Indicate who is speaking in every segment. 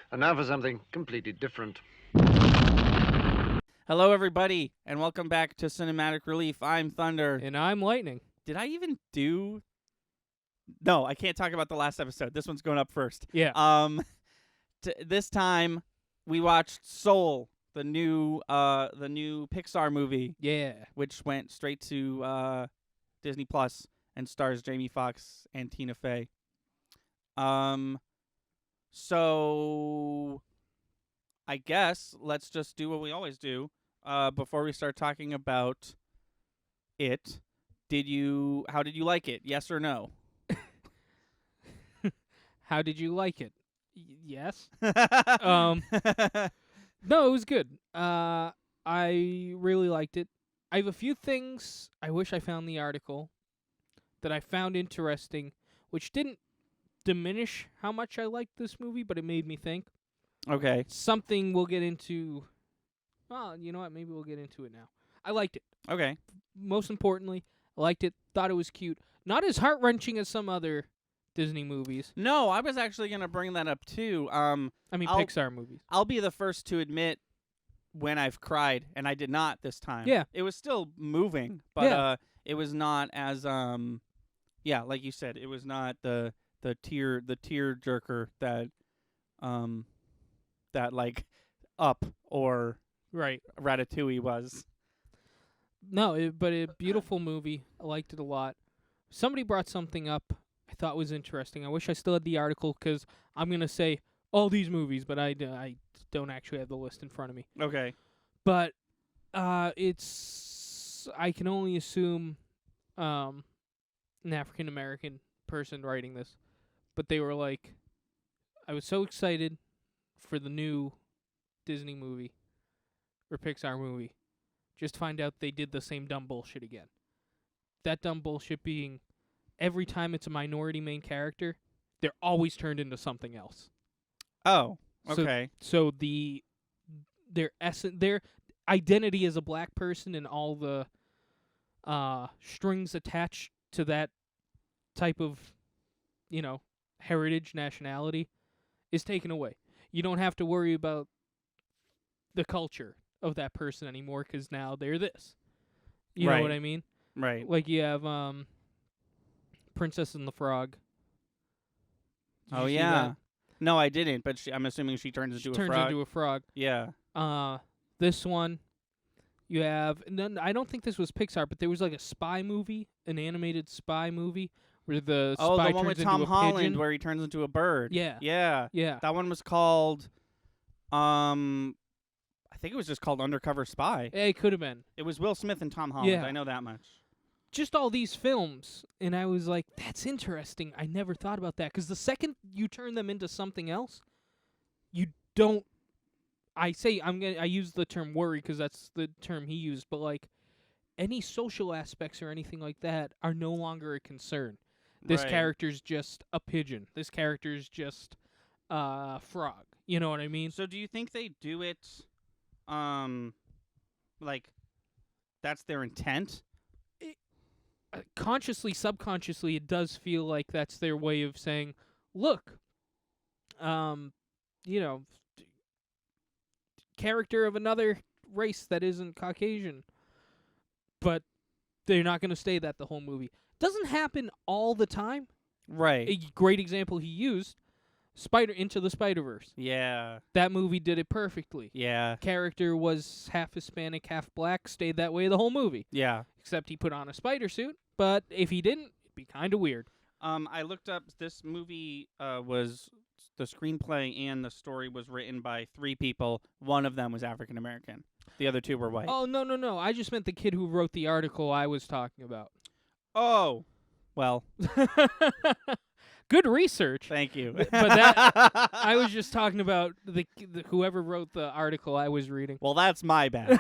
Speaker 1: And now for something completely different.
Speaker 2: Hello, everybody, and welcome back to Cinematic Relief. I'm Thunder.
Speaker 3: And I'm Lightning.
Speaker 2: Did I even do? No, I can't talk about the last episode. This one's going up first.
Speaker 3: Yeah.
Speaker 2: This time we watched Soul, the new Pixar movie,
Speaker 3: Yeah.
Speaker 2: which went straight to Disney Plus and stars Jamie Foxx and Tina Fey. So I guess let's just do what we always do. Before we start talking about it, how did you like it? Yes or no?
Speaker 3: How did you like it? Yes. No, it was good. I really liked it. I have a few things I wish I found the article that I found interesting, which didn't diminish how much I liked this movie, but it made me think.
Speaker 2: Okay.
Speaker 3: Something we'll get into. Well, you know what? Maybe we'll get into it now. I liked it.
Speaker 2: Okay.
Speaker 3: Most importantly, I liked it. Thought it was cute. Not as heart-wrenching as some other Disney movies.
Speaker 2: No, I was actually gonna bring that up too.
Speaker 3: I mean, Pixar movies.
Speaker 2: I'll be the first to admit when I've cried, and I did not this time.
Speaker 3: Yeah.
Speaker 2: It was still moving, but
Speaker 3: Yeah.
Speaker 2: it was not as yeah, like you said, it was not the tear jerker that like Up or
Speaker 3: Right.
Speaker 2: Ratatouille was.
Speaker 3: No, but a beautiful movie. I liked it a lot. Somebody brought something up I thought was interesting. I wish I still had the article because I'm going to say all these movies, but I don't actually have the list in front of me.
Speaker 2: Okay.
Speaker 3: But it's, I can only assume an African-American person writing this. But they were like, I was so excited for the new Disney movie or Pixar movie. Just to find out they did the same dumb bullshit again. That dumb bullshit being every time it's a minority main character, they're always turned into something else.
Speaker 2: Oh, okay.
Speaker 3: So their identity as a black person and all the strings attached to that type of, heritage, nationality is taken away. You don't have to worry about the culture of that person anymore because now they're this. You know what I mean?
Speaker 2: Right.
Speaker 3: Like you have Princess and the Frog. Did
Speaker 2: Oh,
Speaker 3: you see
Speaker 2: yeah.
Speaker 3: that?
Speaker 2: No, I didn't, but I'm assuming she turns
Speaker 3: She
Speaker 2: into
Speaker 3: turns
Speaker 2: a frog.
Speaker 3: into a frog.
Speaker 2: Yeah.
Speaker 3: This one, you have. And I don't think this was Pixar, but there was like a spy movie, an animated spy movie, where the spy
Speaker 2: Oh, the one
Speaker 3: turns
Speaker 2: with
Speaker 3: into
Speaker 2: Tom
Speaker 3: a
Speaker 2: Holland
Speaker 3: pigeon.
Speaker 2: where he turns into a bird.
Speaker 3: Yeah.
Speaker 2: Yeah.
Speaker 3: Yeah.
Speaker 2: That one was called, I think it was just called Undercover Spy.
Speaker 3: It could have been.
Speaker 2: It was Will Smith and Tom Holland.
Speaker 3: Yeah.
Speaker 2: I know that much.
Speaker 3: Just all these films, and I was like, that's interesting. I never thought about that. Because the second you turn them into something else, you don't. I use the term worry because that's the term he used, but like any social aspects or anything like that are no longer a concern. This
Speaker 2: Right.
Speaker 3: character's just a pigeon. This character's just a frog. You know what I mean?
Speaker 2: So do you think they do it, like, that's their intent?
Speaker 3: Consciously, subconsciously, it does feel like that's their way of saying, look, character of another race that isn't Caucasian. But they're not going to stay that the whole movie. Doesn't happen all the time.
Speaker 2: Right.
Speaker 3: A great example he used, Into the Spider-Verse.
Speaker 2: Yeah.
Speaker 3: That movie did it perfectly.
Speaker 2: Yeah.
Speaker 3: Character was half Hispanic, half black, stayed that way the whole movie.
Speaker 2: Yeah.
Speaker 3: Except he put on a spider suit, but if he didn't, it'd be kind of weird.
Speaker 2: I looked up this movie. Was the screenplay and the story was written by 3 people. One of them was African American. The other 2 were white.
Speaker 3: Oh, no. I just meant the kid who wrote the article I was talking about.
Speaker 2: Oh. Well,
Speaker 3: Good research.
Speaker 2: thank you.
Speaker 3: But that I was just talking about the whoever wrote the article I was reading.
Speaker 2: Well, that's my bad.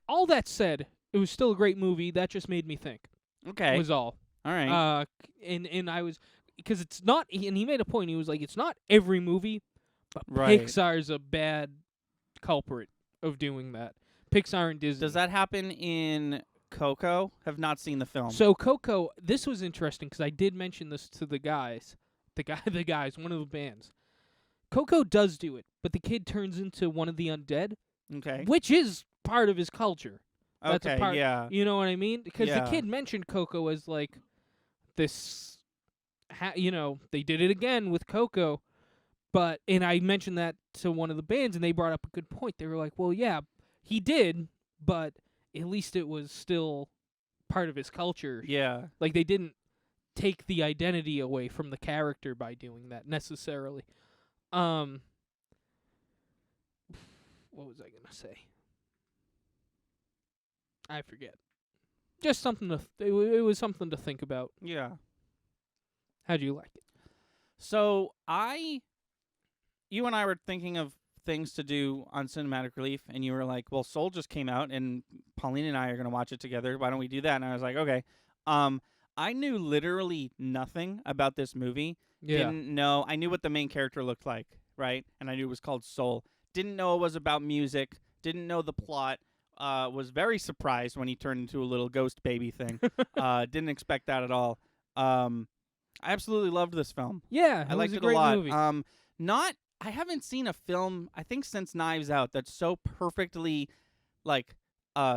Speaker 3: All that said, it was still a great movie. That just made me think.
Speaker 2: Okay.
Speaker 3: Was all.
Speaker 2: All right.
Speaker 3: And I was because it's not. And he made a point. He was like, it's not every movie, but
Speaker 2: Right.
Speaker 3: Pixar's a bad culprit of doing that. Pixar and Disney.
Speaker 2: Does that happen in Coco? Have not seen the film.
Speaker 3: So Coco, this was interesting because I did mention this to the guys, one of the bands. Coco does do it, but the kid turns into one of the undead,
Speaker 2: Okay.
Speaker 3: which is part of his culture. That's
Speaker 2: Okay.
Speaker 3: a part.
Speaker 2: Yeah.
Speaker 3: You know what I mean? Because
Speaker 2: Yeah.
Speaker 3: the kid mentioned Coco as like this. They did it again with Coco, and I mentioned that to one of the bands, and they brought up a good point. They were like, "Well, yeah, he did, but at least it was still part of his culture.
Speaker 2: Yeah.
Speaker 3: Like they didn't take the identity away from the character by doing that necessarily." What was I gonna say? I forget. Just something it was something to think about.
Speaker 2: Yeah.
Speaker 3: How'd you like it?
Speaker 2: So you and I were thinking of things to do on Cinematic Relief, and you were like, "Well, Soul just came out, and Pauline and I are gonna watch it together. Why don't we do that?" And I was like, "Okay." I knew literally nothing about this movie. Didn't know. I knew what the main character looked like, right? And I knew it was called Soul. Didn't know it was about music. Didn't know the plot. Was very surprised when he turned into a little ghost baby thing. Didn't expect that at all. I absolutely loved this film.
Speaker 3: Yeah,
Speaker 2: I liked
Speaker 3: was
Speaker 2: it
Speaker 3: a great
Speaker 2: a lot.
Speaker 3: movie.
Speaker 2: I haven't seen a film, I think since Knives Out, that's so perfectly like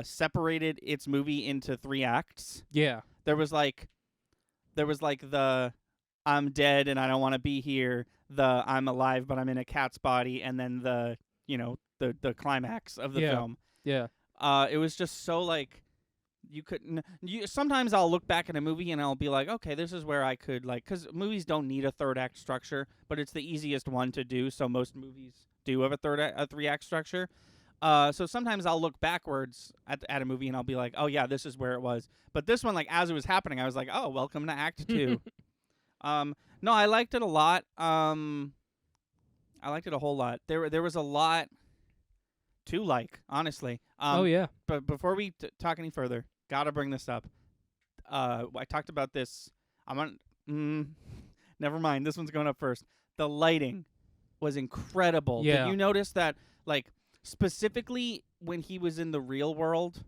Speaker 2: separated its movie into 3 acts.
Speaker 3: Yeah.
Speaker 2: There was like the I'm dead and I don't want to be here, the I'm alive but I'm in a cat's body, and then the climax of the film.
Speaker 3: Yeah.
Speaker 2: It was just so like you couldn't. Sometimes I'll look back at a movie and I'll be like, okay, this is where I could because movies don't need a 3rd act structure, but it's the easiest one to do. So most movies do have a 3 act structure. So sometimes I'll look backwards at a movie and I'll be like, oh yeah, this is where it was. But this one, like as it was happening, I was like, oh, welcome to Act 2. No, I liked it a lot. I liked it a whole lot. There was a lot to like, honestly.
Speaker 3: Oh yeah.
Speaker 2: But before we talk any further, gotta bring this up. I talked about this. Never mind. This one's going up first. The lighting was incredible.
Speaker 3: Yeah.
Speaker 2: Did you notice that, like, specifically when he was in the real world,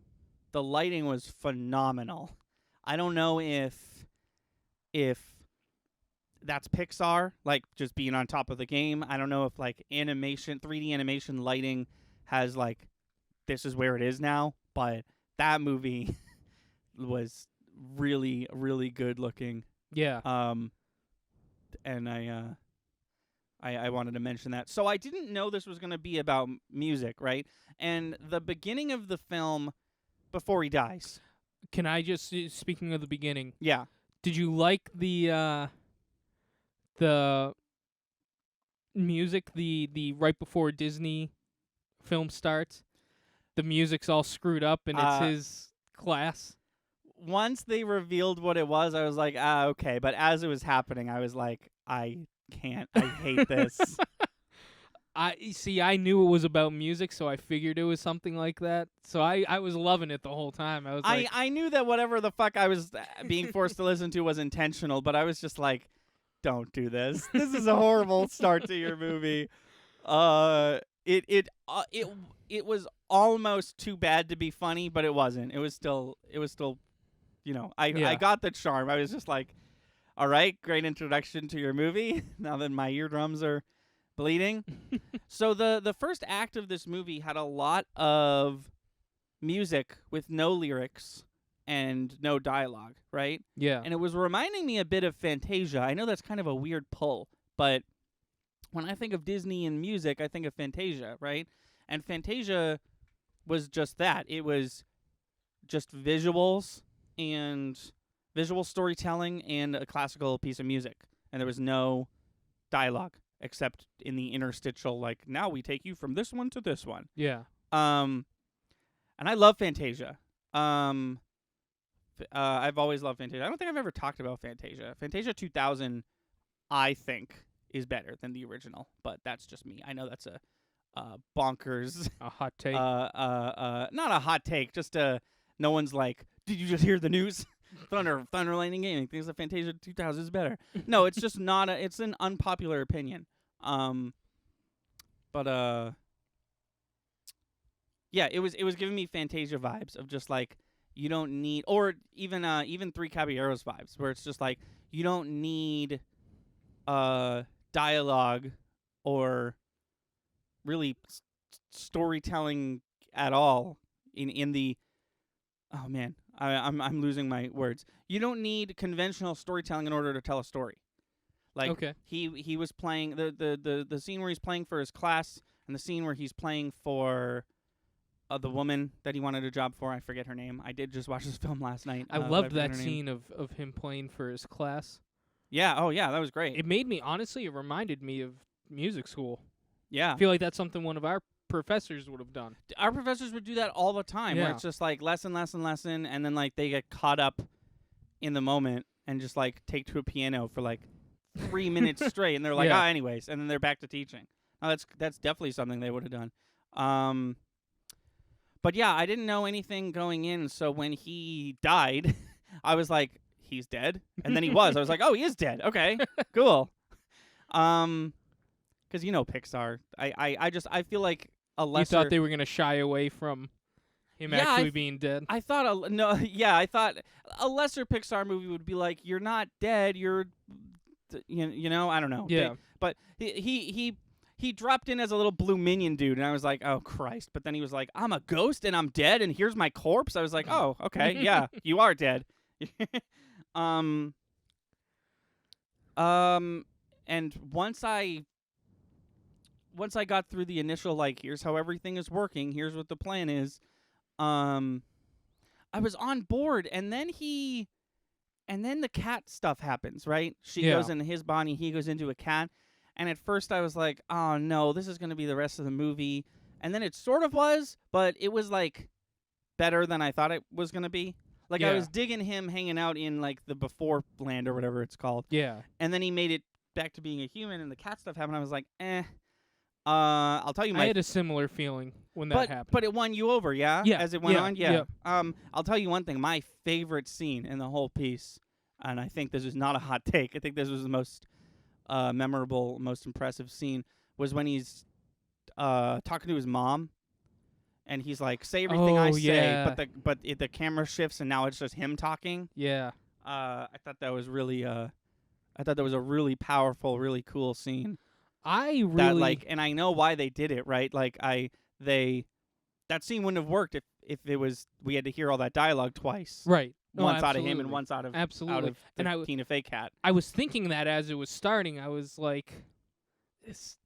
Speaker 2: the lighting was phenomenal. I don't know if that's Pixar, like, just being on top of the game. I don't know if, like, 3D animation lighting has, like, this is where it is now, but that movie was really, really good looking.
Speaker 3: Yeah.
Speaker 2: And I wanted to mention that. So I didn't know this was going to be about music, right? And the beginning of the film, before he dies.
Speaker 3: Can I just speaking of the beginning?
Speaker 2: Yeah.
Speaker 3: Did you like the music the right before Disney film starts? The music's all screwed up and it's his class.
Speaker 2: Once they revealed what it was, I was like, okay. But as it was happening, I was like, I can't. I hate this.
Speaker 3: I knew it was about music, so I figured it was something like that. So I was loving it the whole time. I was like,
Speaker 2: I knew that whatever the fuck I was being forced to listen to was intentional, but I was just like, don't do this. This is a horrible start to your movie. It was almost too bad to be funny, but it wasn't. It was still, I got the charm. I was just like, all right, great introduction to your movie. Now that my eardrums are bleeding. So the first act of this movie had a lot of music with no lyrics and no dialogue, right?
Speaker 3: yeah.
Speaker 2: And it was reminding me a bit of Fantasia. I know that's kind of a weird pull, but when I think of Disney and music, I think of Fantasia, right? And Fantasia was just that. It was just visuals and visual storytelling and a classical piece of music. And there was no dialogue except in the interstitial, like, now we take you from this one to this one.
Speaker 3: Yeah.
Speaker 2: And I love Fantasia. I've always loved Fantasia. I don't think I've ever talked about Fantasia. Fantasia 2000, I think, is better than the original, but that's just me. I know that's a bonkers,
Speaker 3: A hot take.
Speaker 2: not a hot take. Just no one's like, did you just hear the news? Thunder Lightning Gaming thinks that Fantasia 2000 is better. No, it's just not. It's an unpopular opinion. But yeah, it was giving me Fantasia vibes of just like, you don't need, or even Three Caballeros vibes, where it's just like, you don't need dialogue or really storytelling at all in the. Oh man, I'm losing my words. You don't need conventional storytelling in order to tell a story. Like
Speaker 3: Okay.
Speaker 2: he was playing the scene where he's playing for his class and the scene where he's playing for the woman that he wanted a job for. I forget her name. I did just watch this film last night.
Speaker 3: I
Speaker 2: but
Speaker 3: loved
Speaker 2: forget
Speaker 3: that
Speaker 2: her name.
Speaker 3: scene of him playing for his class.
Speaker 2: Yeah. Oh yeah, that was great.
Speaker 3: It made me, honestly, it reminded me of music school.
Speaker 2: Yeah.
Speaker 3: I feel like that's something one of our professors would have done.
Speaker 2: Our professors would do that all the time. Where
Speaker 3: Yeah.
Speaker 2: it's just like lesson, and then like they get caught up in the moment and just like take to a piano for like 3 minutes straight, and they're like,
Speaker 3: Yeah.
Speaker 2: anyways, and then they're back to teaching. Oh, that's definitely something they would have done. But yeah, I didn't know anything going in, so when he died, I was like, he's dead, and then he was. I was like, oh, he is dead. Okay, cool. Because Pixar, I feel like a
Speaker 3: You
Speaker 2: lesser.
Speaker 3: thought they were going to shy away from him
Speaker 2: Yeah,
Speaker 3: actually being dead?
Speaker 2: I thought I thought a lesser Pixar movie would be like, you're not dead, you're, I don't know.
Speaker 3: Yeah.
Speaker 2: But he dropped in as a little blue minion dude, and I was like, oh Christ! But then he was like, I'm a ghost and I'm dead, and here's my corpse. I was like, oh okay, yeah, you are dead. And once I got through the initial like, here's how everything is working, here's what the plan is. I was on board, and then the cat stuff happens, right? She
Speaker 3: Yeah.
Speaker 2: goes into his body, he goes into a cat, and at first I was like, oh no, this is going to be the rest of the movie, and then it sort of was, but it was like better than I thought it was going to be. Like I
Speaker 3: Yeah.
Speaker 2: was digging him hanging out in like the before land or whatever it's called,
Speaker 3: Yeah.
Speaker 2: and then he made it back to being a human, and the cat stuff happened. I was like, I'll tell you
Speaker 3: I
Speaker 2: my
Speaker 3: had a similar feeling when that happened.
Speaker 2: but it won you over, yeah?
Speaker 3: Yeah,
Speaker 2: As it went
Speaker 3: yeah,
Speaker 2: on?
Speaker 3: yeah.
Speaker 2: I'll tell you one thing. My favorite scene in the whole piece, and I think this is not a hot take, I think this was the most memorable, most impressive scene, was when he's talking to his mom, and he's like, say everything I
Speaker 3: Oh,
Speaker 2: say,
Speaker 3: yeah.
Speaker 2: but the camera shifts, and now it's just him talking.
Speaker 3: Yeah.
Speaker 2: I thought that was really, I thought that was a really powerful, really cool scene.
Speaker 3: I really
Speaker 2: That like, and I know why they did it, right? Like that scene wouldn't have worked if it was we had to hear all that dialogue twice,
Speaker 3: right. No,
Speaker 2: once out of him and
Speaker 3: absolutely.
Speaker 2: once out of
Speaker 3: Absolutely.
Speaker 2: the
Speaker 3: And I
Speaker 2: Tina Fey cat.
Speaker 3: I was thinking that as it was starting, I was like, this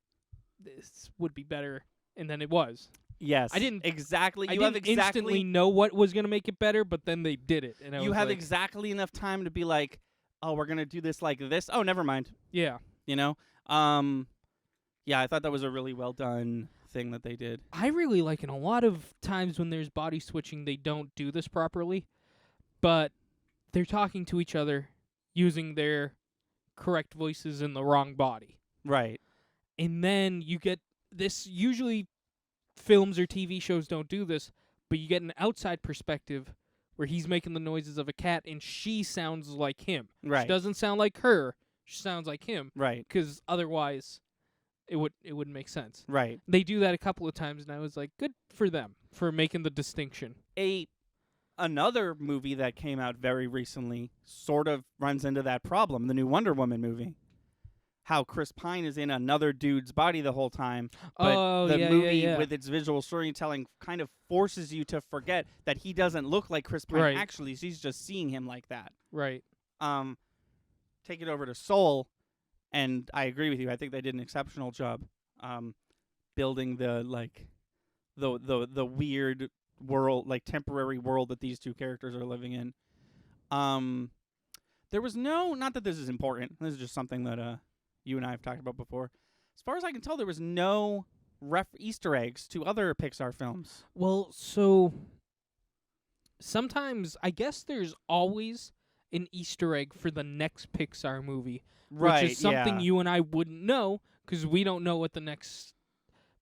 Speaker 3: would be better, and then it was.
Speaker 2: Yes,
Speaker 3: I didn't-
Speaker 2: exactly.
Speaker 3: I
Speaker 2: You
Speaker 3: didn't
Speaker 2: have exactly
Speaker 3: instantly know what was going to make it better, but then they did it, and I
Speaker 2: you
Speaker 3: was
Speaker 2: have
Speaker 3: like,
Speaker 2: exactly enough time to be like, oh, we're gonna do this like this. Oh, never mind.
Speaker 3: yeah.
Speaker 2: You know. Yeah, I thought that was a really well done thing that they did.
Speaker 3: I really like in a lot of times when there's body switching, they don't do this properly, but they're talking to each other using their correct voices in the wrong body.
Speaker 2: Right.
Speaker 3: And then you get this, usually films or TV shows don't do this, but you get an outside perspective where he's making the noises of a cat and she sounds like him.
Speaker 2: Right.
Speaker 3: She doesn't sound like her, she sounds like him,
Speaker 2: Right.
Speaker 3: because otherwise it wouldn't make sense.
Speaker 2: Right.
Speaker 3: They do that a couple of times, and I was like, good for them for making the distinction.
Speaker 2: Another movie that came out very recently sort of runs into that problem, the new Wonder Woman movie. How Chris Pine is in another dude's body the whole time, but
Speaker 3: Oh,
Speaker 2: the
Speaker 3: yeah,
Speaker 2: movie
Speaker 3: yeah, yeah.
Speaker 2: with its visual storytelling kind of forces you to forget that he doesn't look like Chris Pine
Speaker 3: Right.
Speaker 2: actually, so he's just seeing him like that.
Speaker 3: Right.
Speaker 2: Take it over to Soul, and I agree with you. I think they did an exceptional job building the weird world, like temporary world that these two characters are living in. There was not that this is important. This is just something that you and I have talked about before. As far as I can tell, there was no Easter eggs to other Pixar films.
Speaker 3: Well, so sometimes I guess there's always an Easter egg for the next Pixar movie,
Speaker 2: Right,
Speaker 3: which is something
Speaker 2: yeah.
Speaker 3: you and I wouldn't know because we don't know what the next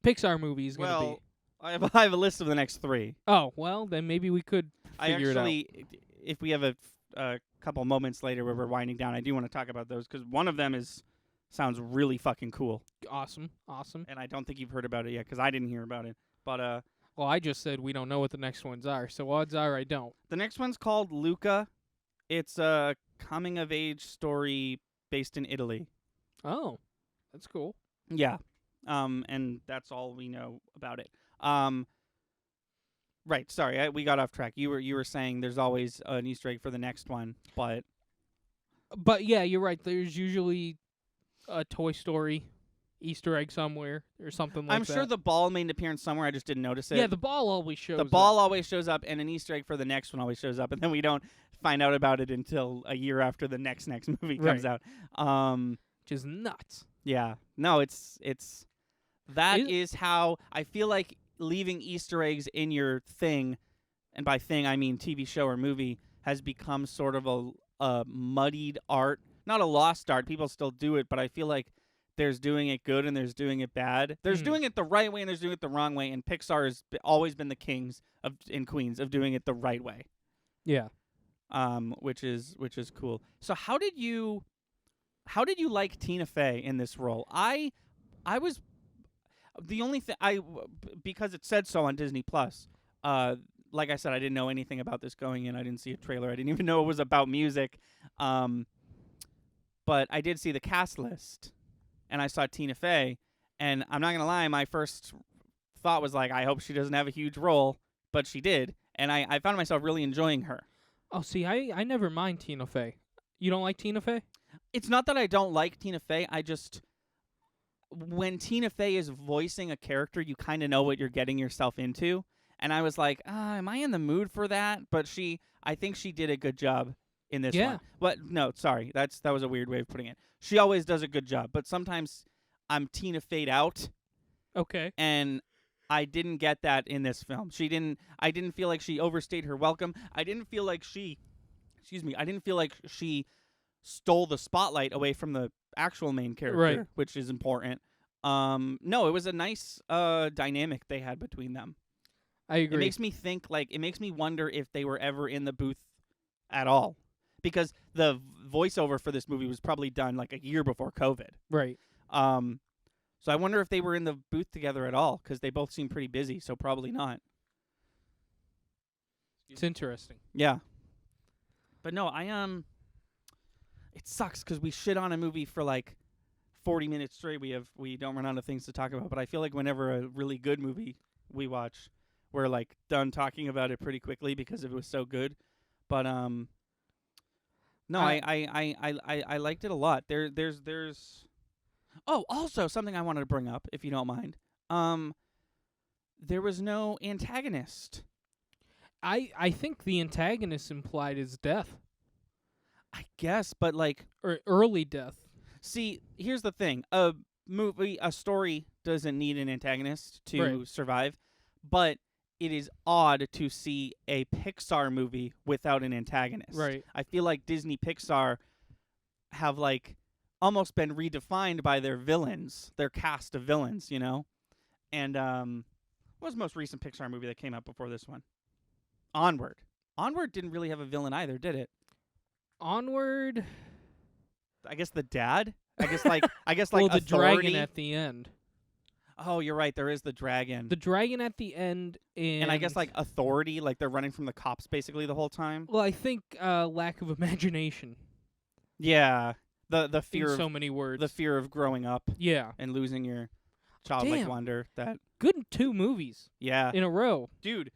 Speaker 3: Pixar movie is going to
Speaker 2: Well,
Speaker 3: be.
Speaker 2: I have a list of the next three.
Speaker 3: Oh, well, then maybe we could figure it out.
Speaker 2: If we have a couple moments later where we're winding down, I do want to talk about those because one of them sounds really fucking cool,
Speaker 3: Awesome.
Speaker 2: and I don't think you've heard about it yet because I didn't hear about it. But
Speaker 3: Well, I just said we don't know what the next ones are, so odds are I don't.
Speaker 2: the next one's called Luca. It's a coming-of-age story based in Italy.
Speaker 3: Oh, that's cool.
Speaker 2: Yeah. And that's all we know about it. Right. Sorry, we got off track. You were saying there's always an Easter egg for the next one, but
Speaker 3: But yeah, you're right. There's usually a Toy Story Easter egg somewhere or something like
Speaker 2: I'm
Speaker 3: that.
Speaker 2: sure the ball made an appearance somewhere. I just didn't notice it.
Speaker 3: Yeah, the ball always shows
Speaker 2: The
Speaker 3: up.
Speaker 2: ball always shows up, and an Easter egg for the next one always shows up, and then we don't find out about it until a year after the next movie comes
Speaker 3: Right.
Speaker 2: out.
Speaker 3: Which is nuts.
Speaker 2: Yeah. No, it's that
Speaker 3: Is-
Speaker 2: is how I feel like leaving Easter eggs in your thing, and by thing I mean TV show or movie, has become sort of a muddied art. Not a lost art. People still do it, but I feel like there's doing it good and there's doing it bad. There's
Speaker 3: Hmm.
Speaker 2: doing it the right way and there's doing it the wrong way, and Pixar has always been the kings and queens of doing it the right way.
Speaker 3: Yeah.
Speaker 2: Which is cool. So how did you like Tina Fey in this role? I was the only thing because it said so on Disney Plus. Like I said, I didn't know anything about this going in. I didn't see a trailer. I didn't even know it was about music. But I did see the cast list, and I saw Tina Fey, and I'm not gonna lie, my first thought was like, I hope she doesn't have a huge role, but she did, and I found myself really enjoying her.
Speaker 3: Oh, see, I never mind Tina Fey. You don't like Tina Fey?
Speaker 2: It's not that I don't like Tina Fey. I just, when Tina Fey is voicing a character, you kind of know what you're getting yourself into. And I was like, am I in the mood for that? But I think she did a good job in this
Speaker 3: Yeah.
Speaker 2: one. But no, sorry, that was a weird way of putting it. She always does a good job, but sometimes I'm Tina Fey'd out,
Speaker 3: Okay.
Speaker 2: and I didn't get that in this film. I didn't feel like she overstayed her welcome. I didn't feel like she stole the spotlight away from the actual main character,
Speaker 3: Right.
Speaker 2: which is important. No, it was a nice dynamic they had between them.
Speaker 3: I agree.
Speaker 2: It makes me think, it makes me wonder if they were ever in the booth at all, because the voiceover for this movie was probably done like a year before COVID.
Speaker 3: right.
Speaker 2: So I wonder if they were in the booth together at all, because they both seem pretty busy, so probably not.
Speaker 3: It's interesting.
Speaker 2: Yeah. But no, it sucks because we shit on a movie for like 40 minutes straight. We don't run out of things to talk about, but I feel like whenever a really good movie we watch, we're like done talking about it pretty quickly because it was so good. But no, I liked it a lot. There's oh, also something I wanted to bring up, if you don't mind. There was no antagonist.
Speaker 3: I think the antagonist implied his death
Speaker 2: I guess, but like,
Speaker 3: or early death.
Speaker 2: see, here's the thing. A story doesn't need an antagonist to
Speaker 3: Right.
Speaker 2: survive, but it is odd to see a Pixar movie without an antagonist.
Speaker 3: Right.
Speaker 2: I feel like Disney Pixar have like almost been redefined by their villains, their cast of villains, you know? And what was the most recent Pixar movie that came out before this one? Onward. Onward didn't really have a villain either, did it?
Speaker 3: Onward.
Speaker 2: I guess the dad? I guess like
Speaker 3: Well, the
Speaker 2: authority.
Speaker 3: dragon at the end.
Speaker 2: Oh, you're right. There is the dragon.
Speaker 3: The dragon at the end,
Speaker 2: and I guess like authority, like they're running from the cops basically the whole time.
Speaker 3: well, I think lack of imagination.
Speaker 2: Yeah, the
Speaker 3: In
Speaker 2: fear
Speaker 3: so
Speaker 2: of
Speaker 3: many words.
Speaker 2: the fear of growing up
Speaker 3: Yeah.
Speaker 2: and losing your childlike
Speaker 3: Damn.
Speaker 2: wonder. That
Speaker 3: Good 2 movies
Speaker 2: yeah,
Speaker 3: in a row.
Speaker 2: dude.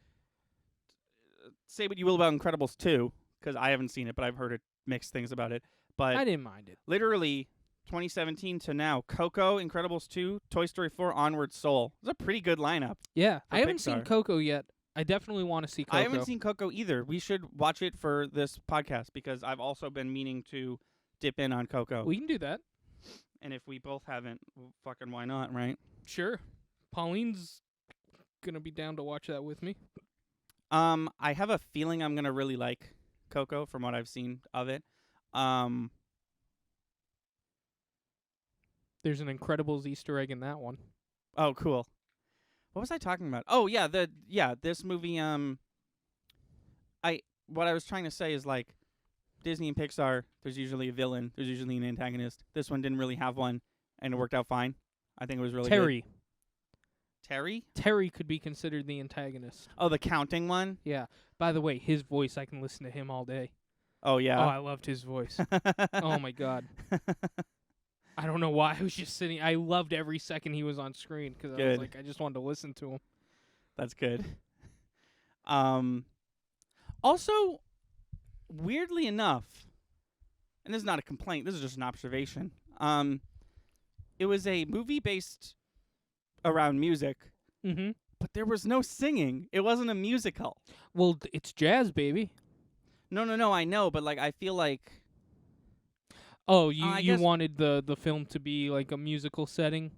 Speaker 2: Say what you will about Incredibles 2, because I haven't seen it, but I've heard mixed things about it. But
Speaker 3: I didn't mind it.
Speaker 2: literally 2017 to now, Coco, Incredibles 2, Toy Story 4, Onward, Soul. It's a pretty good lineup.
Speaker 3: Yeah.
Speaker 2: For
Speaker 3: I haven't seen
Speaker 2: Pixar.
Speaker 3: Coco yet. I definitely want to see Coco.
Speaker 2: I haven't seen Coco either. We should watch it for this podcast because I've also been meaning to dip in on Coco.
Speaker 3: We can do that.
Speaker 2: And if we both haven't, well, fucking why not, right?
Speaker 3: Sure. Pauline's going to be down to watch that with me.
Speaker 2: I have a feeling I'm gonna really like Coco from what I've seen of it.
Speaker 3: There's an Incredibles Easter egg in that one.
Speaker 2: Oh, cool. What was I talking about? Oh, yeah, this movie. What I was trying to say is like, Disney and Pixar. There's usually a villain. There's usually an antagonist. This one didn't really have one, and it worked out fine. I think it was really
Speaker 3: Terry.
Speaker 2: good. Terry?
Speaker 3: Terry could be considered the antagonist.
Speaker 2: Oh, the counting one.
Speaker 3: Yeah. By the way, his voice, I can listen to him all day.
Speaker 2: Oh
Speaker 3: Oh,
Speaker 2: yeah.
Speaker 3: I loved his voice. Oh, my God. I don't know why. I was just sitting. I loved every second he was on screen because I was
Speaker 2: Good.
Speaker 3: like, I just wanted to listen to him.
Speaker 2: That's good. Also, weirdly enough, and this is not a complaint, this is just an observation. It was a movie based around music,
Speaker 3: Mm-hmm.
Speaker 2: but there was no singing. It wasn't a musical.
Speaker 3: Well, it's jazz, baby.
Speaker 2: No, I know, but like I feel like
Speaker 3: Oh,
Speaker 2: I
Speaker 3: you
Speaker 2: guess-
Speaker 3: wanted the film to be like a musical setting?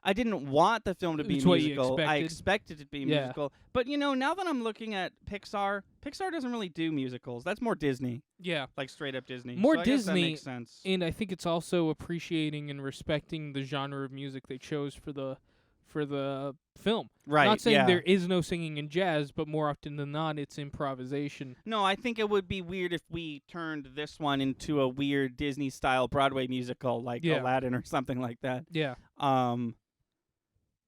Speaker 2: I didn't want the film to be
Speaker 3: It's what you
Speaker 2: musical. I
Speaker 3: expected?
Speaker 2: expected it to be
Speaker 3: Yeah.
Speaker 2: musical. But now that I'm looking at Pixar doesn't really do musicals. That's more Disney,
Speaker 3: Yeah.
Speaker 2: like straight up Disney.
Speaker 3: More
Speaker 2: So I guess that
Speaker 3: Disney,
Speaker 2: makes sense.
Speaker 3: And I think it's also appreciating and respecting the genre of music they chose for the film.
Speaker 2: Right.
Speaker 3: Not saying
Speaker 2: yeah.
Speaker 3: there is no singing in jazz, but more often than not, it's improvisation.
Speaker 2: No, I think it would be weird if we turned this one into a weird Disney style Broadway musical like
Speaker 3: Yeah.
Speaker 2: Aladdin or something like that.
Speaker 3: Yeah.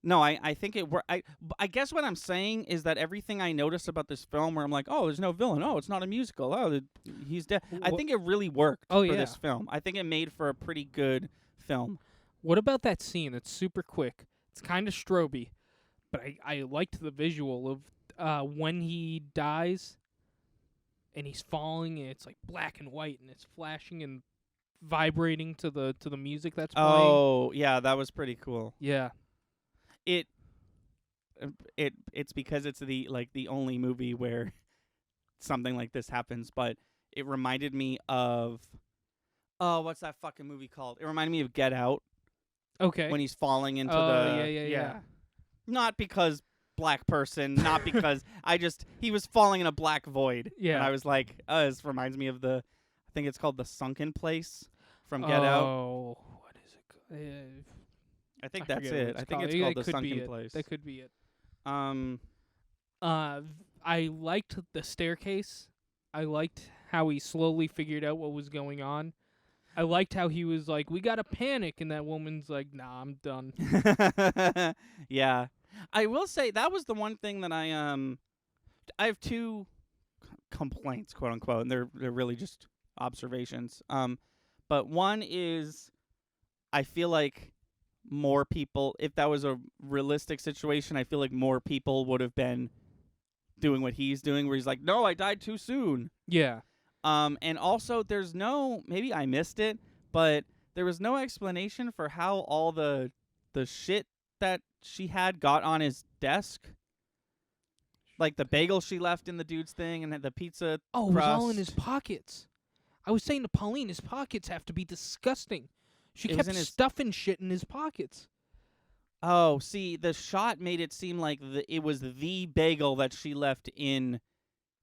Speaker 2: No, I think it were I guess what I'm saying is that everything I noticed about this film where I'm like, "Oh, there's no villain. Oh, it's not a musical. Oh, he's dead." I
Speaker 3: Wha-
Speaker 2: think it really worked
Speaker 3: Oh,
Speaker 2: for
Speaker 3: yeah.
Speaker 2: this film. I think it made for a pretty good film.
Speaker 3: What about that scene? It's super quick. It's kind of stroby, but I liked the visual of when he dies and he's falling and it's like black and white and it's flashing and vibrating to the music that's playing.
Speaker 2: Oh, yeah, that was pretty cool.
Speaker 3: Yeah.
Speaker 2: It's because it's the only movie where something like this happens, but it reminded me of what's that fucking movie called? It reminded me of Get Out
Speaker 3: Okay.
Speaker 2: when he's falling into
Speaker 3: Oh,
Speaker 2: the
Speaker 3: yeah.
Speaker 2: Not because black person, not because he was falling in a black void.
Speaker 3: Yeah.
Speaker 2: And I was like, this reminds me of I think it's called The Sunken Place from Get Out.
Speaker 3: Oh, what is it called?
Speaker 2: I think
Speaker 3: I
Speaker 2: that's
Speaker 3: forget what
Speaker 2: it. I
Speaker 3: it's
Speaker 2: think
Speaker 3: called.
Speaker 2: it's
Speaker 3: Yeah,
Speaker 2: called
Speaker 3: it
Speaker 2: The
Speaker 3: could be
Speaker 2: Sunken
Speaker 3: it.
Speaker 2: Place.
Speaker 3: That could be it.
Speaker 2: I
Speaker 3: I liked the staircase. I liked how he slowly figured out what was going on. I liked how he was like, "We gotta panic," and that woman's like, "Nah, I'm done."
Speaker 2: yeah. I will say that was the one thing that I have two complaints, quote unquote, and they're really just observations. But one is I feel like more people, if that was a realistic situation, I feel like more people would have been doing what he's doing, where he's like, "No, I died too soon."
Speaker 3: Yeah.
Speaker 2: And also there's maybe I missed it, but there was no explanation for how all the shit that she had got on his desk. Like the bagel she left in the dude's thing and the pizza.
Speaker 3: Oh, it was all in
Speaker 2: crust.
Speaker 3: his pockets. I was saying to Pauline, his pockets have to be disgusting. She
Speaker 2: It was
Speaker 3: kept
Speaker 2: in his-
Speaker 3: stuffing shit in his pockets.
Speaker 2: Oh, see, the shot made it seem like it was the bagel that she left in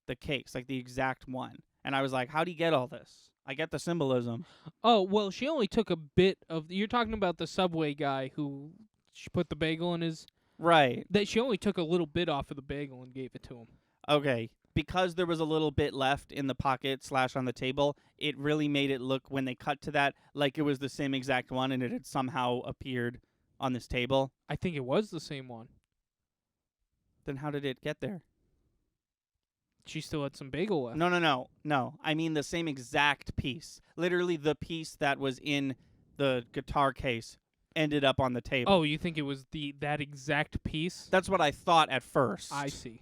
Speaker 2: the cakes, like the exact one. And I was like, how'd he get all this? I get the symbolism.
Speaker 3: Oh, well, she only took a bit of. You're talking about the Subway guy who she put the bagel in his.
Speaker 2: Right.
Speaker 3: That she only took a little bit off of the bagel and gave it to him.
Speaker 2: Okay. Because there was a little bit left in the pocket / on the table, it really made it look, when they cut to that, like it was the same exact one and it had somehow appeared on this table.
Speaker 3: I think it was the same one.
Speaker 2: Then how did it get there?
Speaker 3: She still had some bagel left.
Speaker 2: No. I mean the same exact piece. Literally the piece that was in the guitar case ended up on the table.
Speaker 3: Oh, you think it was that exact piece?
Speaker 2: That's what I thought at first.
Speaker 3: I see.